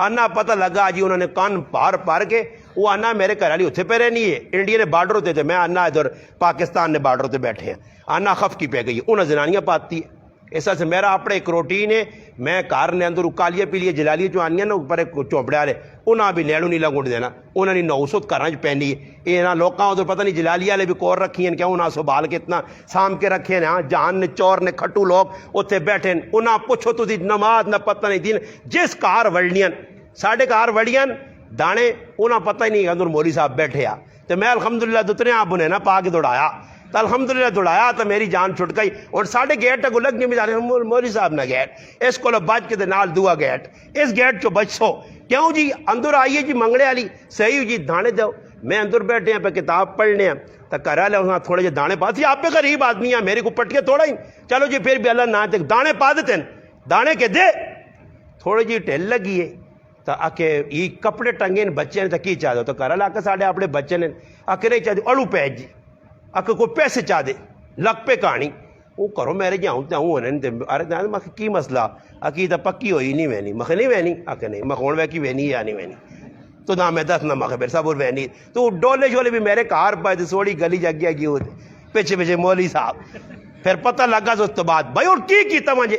آنا پتہ لگا جی انہوں نے کان پار کے وہ آنا میرے گھر والی اتنے پہ رہنی ہے انڈیا نے بارڈر ہوتے تھے میں آنا ادھر پاکستان نے بارڈر ہوتے بیٹھے ہیں آنا خف کی پہ گئی انہیں زنانیاں پاتی ہے ایسا سے میرا اپنے ایک روٹین ہے میں کار نے اندر کالیاں پیلیاں جلالیاں جو آنی ہیں نا اوپر ایک چوپڑے والے انہیں بھی نیڑوں نہیں لگوٹ دینا انہوں نے 900 کرنا جو پہنی ہے یہ نا لوکاں ادھر پتہ نہیں جلالی والے بھی کور رکھی ہیں کیا انہیں سنبھال کے اتنا سام کے رکھے ہیں جان نے چور نے کھٹو لوگ اتنے بیٹھے انہیں پوچھو تو دی نماز نہ پتہ نہیں دین جس کار وڑنیاں ساڑھے کار وڑیاں دانے انہیں پتہ ہی نہیں اندر مولی صاحب بیٹھے آ تو میں الحمدللہ دتنے آپ نے نا پا کے دوڑایا تو الحمدللہ دوڑایا تو میری جان چھٹ گئی اور ساڑھے گیٹ کو لگ گئے مولی صاحب نہ گیٹ اس کو بچ کے نال دعا گیٹ اس گیٹ چو بچ سو کیوں جی اندر آئیے جی منگڑے والی صحیح جی دانے دو میں اندر بیٹھے ہیں پہ کتاب پڑھنے ہیں تو کرا لے وہاں تھوڑے جے دانے پا آپ پہ غریب آدمی ہیں میرے کو پٹ کے تھوڑا ہی چلو جی پھر بھی اللہ نہ دانے پا دیتے ہیں دانے کے دے تھوڑی جی ٹھل لگی ہے تو آکے یہ کپڑے ٹنگے بچے نے تو کی چاہ دو تو کرا لا کے ساڑھے اپنے بچے نے آکے نہیں چاہ دے اڑو پیج جی آکے کوئی پیسے چاہ دے لگ پہ کہانی وہ کرو میرے جاؤں تے ہوں ہونے ارے دانے مکھ کی مسئلہ آکی تو پکی ہوئی نہیں وینی مکھ نہیں وینی آکے نہیں مکھون وے کی وینی یا نہیں وینی تو نہ میں دس نہ مکھ پھر سب اور وینی تو ڈولے شولے بھی میرے کار پائے تھے سوڑی گلی جگ گیا کی ہوتے پیچھے پیچھے مولوی صاحب پھر پتہ لگا اس تو بعد بھائی اور کی کیتا مجھے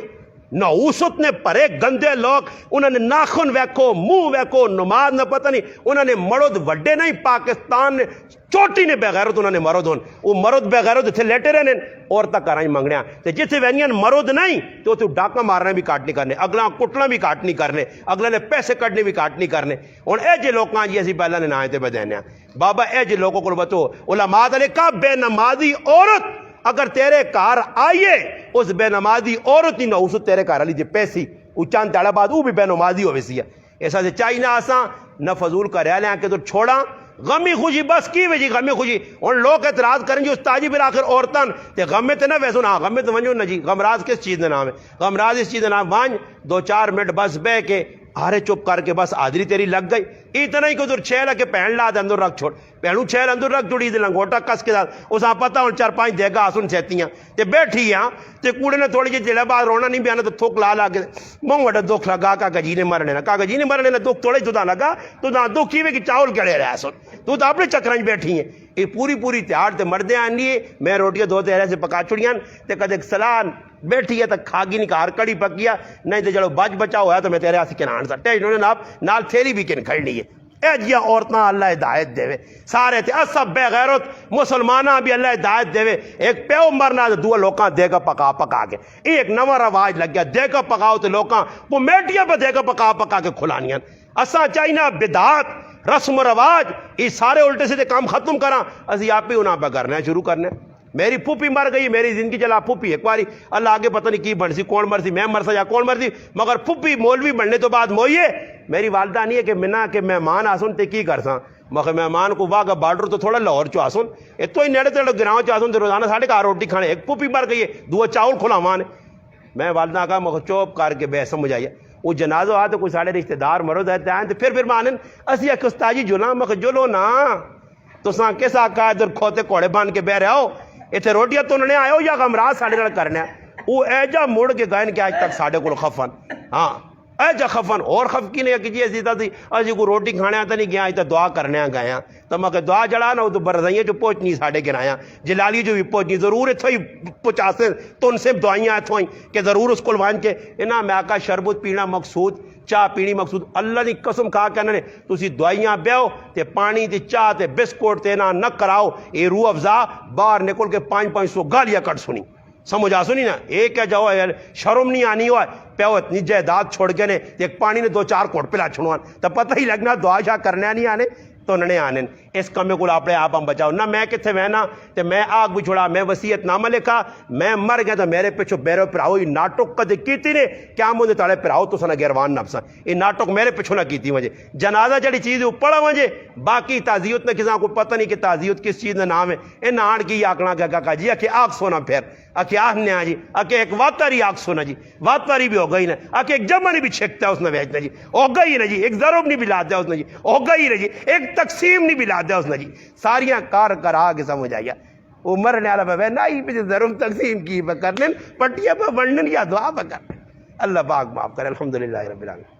نوسط نے پرے گندے لوگ انہوں نے ناخن ویکھو منہ ویکھو نماز نہ پتہ نہیں انہوں نے مرد وڈے نہیں پاکستان نے چوٹی نے بغیرت انہوں نے مرد ہون وہ مرد بغیرت تھے لیٹے رہنے اور تک کرائیں منگنیا تے جتھے وینیاں مرد نہیں تو تو ڈاکہ مارنا بھی کاٹ نہیں کرنے اگلا کٹنا بھی کاٹ نہیں کرنے اگلا نے پیسے کٹنے بھی کاٹ نہیں کرنے اور اے جے لوکاں جی اسی پہلا نے نائیں تے بدینیا بابا اے جے لوگوں کو بتو علماء نے کہا بے نمازی عورت اگر تیرے کار آئیے اس بے نمازی عورت ہی نہ اس تیرے کار علی جے پیسی وہ چاند تاڑا بعد وہ بھی بے نمازی ہو ویسی ہے ایسا سے چاہی نہ آساں نہ فضول کا رہا لیں کہ تو چھوڑا غمی خوشی بس کی وجی غمی خوشی ان لوگ اعتراض کریں جو استاجی پھر آخر عورتان تے غم تے نہ ویسو نہ غم تے ونجو نہ جی غمراز کس چیز کا نام ہے غمراز اس چیز کا نام وانج 2-4 منٹ بس بے کے آرے چپ کر کے بس آدری تیری لگ گئی اتنا ہی کہ ادھر چھیل کے پہن لا دے اندر رکھ چھوڑ پہنوں چھیل اندر رکھ جڑی دے لنگوٹا کس کے ساتھ اس آپ پتہ ہوں 4-5 دے گا آسن سیتیاں تے بیٹھی ہاں تے کوڑے نے تھوڑی جی جلے بعد رونا نہیں بیانا تو تھوک لا لا کے موں وڈا دکھ لگا کاکا جی نے مرنے نا کاکا جی نے مرنے نا دکھ تھوڑے جدا لگا تو نہ دکھ ہی میں کہ چاول کڑے رہا سن تو اپنے چکرانج بیٹھی ہیں یہ پوری تیار تے مردے آنیے میں روٹیاں دو تیرے سے پکا چھڑیاں تے کدے سلان بیٹھی ہے تو کھاگی نہیں کار کڑی پکیا نہیں تو جڑو بچ بچا ہوا تو میں تیرے ہاتھ کنان سٹے انہوں نے نال تھیلی بھی کن کھڑنی ہے اے جیاں عورتاں اللہ ہدایت دے سارے تھے سب بے غیرت مسلمانہ بھی اللہ ہدایت دے ایک پیو مرنا دو لوکاں دے گا پکا کے ایک نواں رواج لگ گیا دے گا پکاؤ تو لوکاں وہ میٹیاں پہ دے گا پکا کے کھلانیاں اساں چاہینا بدعات رسم و رواج یہ سارے الٹے سے کام ختم کراں اسی آپ ہی انہاں پہ کرنا شروع کرنے میری پھوپھی مر گئی میری زندگی چلا پھوپھی ایک باری اللہ آگے پتہ نہیں کی بن سی کون مرسی میں مرسا یا کون مرسی مگر پھوپھی مولوی بننے تو بعد موئیے میری والدہ نہیں ہے کہ منا کہ مہمان آسن تے کی کرساں مگر مہمان کو واگا بارڈر تو تھوڑا لاہور چو آسن اتو ہی نیڑے تیڑے گراؤں چو آسن تے روزانہ ساڑھے کا روٹی کھانے ایک پھوپھی مر گئی ہے دو چاول کھلا مانے میں والدہ کہا مگر چوپ کر کے بے سمجھ آئیے وہ جنازہ آ تو کوئی ساڑھے رشتہ دار مرد ہے آئیں تو پھر مانن اسی ایک استاجی جنا مگر جلو نا تو ساں کس آقا ادھر کھوتے کوڑے بان کے بے رہے ہو اتنے روٹیاں تو انہوں نے آئے ہو یا غمراز ساڑھے نال کرنے وہ ایجا مڑ کے گائن کے آج تک ساڑھے کو خفن ہاں ایجا خفن اور خف کی نہیں کیجیے ایسی تھی اجی کو روٹی کھانے آتا نہیں گیا آج تک دعا کرنے گیا تو میں کہ دعا جڑا نا وہ تو برزائیاں جو پہنچنی ساڑھے گرایا جلالی جو بھی پہنچنی ضرور اتھو ہی پچاسے تو ان سے دعائیاں اتھو ہی کہ ضرور اس کو وان کے انہاں میں آقا شربت پینا مقصود چاہ پینی مقصود اللہ نے قسم کھا کہ انہوں نے تسی دعائیاں بیو تے پانی تے چاہ تے بسکوٹ تے نہ کراؤ یہ روح افزا باہر نکل کے 500 گالیاں کٹ سنی سمجھ آ سنی نا ایک ہے جاؤ شرم نہیں آنی ہوا پیو اتنی جائیداد چھوڑ کے نے ایک پانی نے 2-4 کوٹ پلا چھڑوان تو پتہ ہی لگنا دعا شاہ کرنے نہیں آنے تو انہوں نے آنے اس کمے کو اپنے آپ ہم بچاؤ نہ میں کتنے وہنا تو میں آگ بھی چھوڑا میں وصیت نامہ لکھا میں مر گیا تو میرے پیچھو بیرو پراؤ یہ ناٹک کدے کیتی نے کیا مجھے تاڑے پراؤ تو سنا گیروان نفسا یہ ناٹک میرے پیچھو نہ کیتی مجھے جنازہ جڑی چیز پڑھا مجھے باقی تعزیت نے کساں کو پتہ نہیں کہ تعزیت کس چیز نے نام ہے ان آن کی آکڑا گا کہا جی اکھے آگ سونا پھر اکھے آہ نے جی اکھے ایک واتاری آگ سونا جی واتاری بھی ہو گئی نا اکھے ایک جمعنی بھی چھکتا ہے اس نے ویچنا جی ہو گئی نا جی ایک ضرب نہیں بھی لا دیا اس نے جی ہو گئی نا جی ایک تقسیم نہیں بھی لا دیا اس نے جی ساریاں کار کرا کے سمجھ آیا وہ مرنے والا پہ نہ ہی پہ ضرب تقسیم کی پہ کرنے پٹیاں پہ بنڈن یا دعا پہ کرنے اللہ پاک معاف کرے الحمدللہ رب العالمین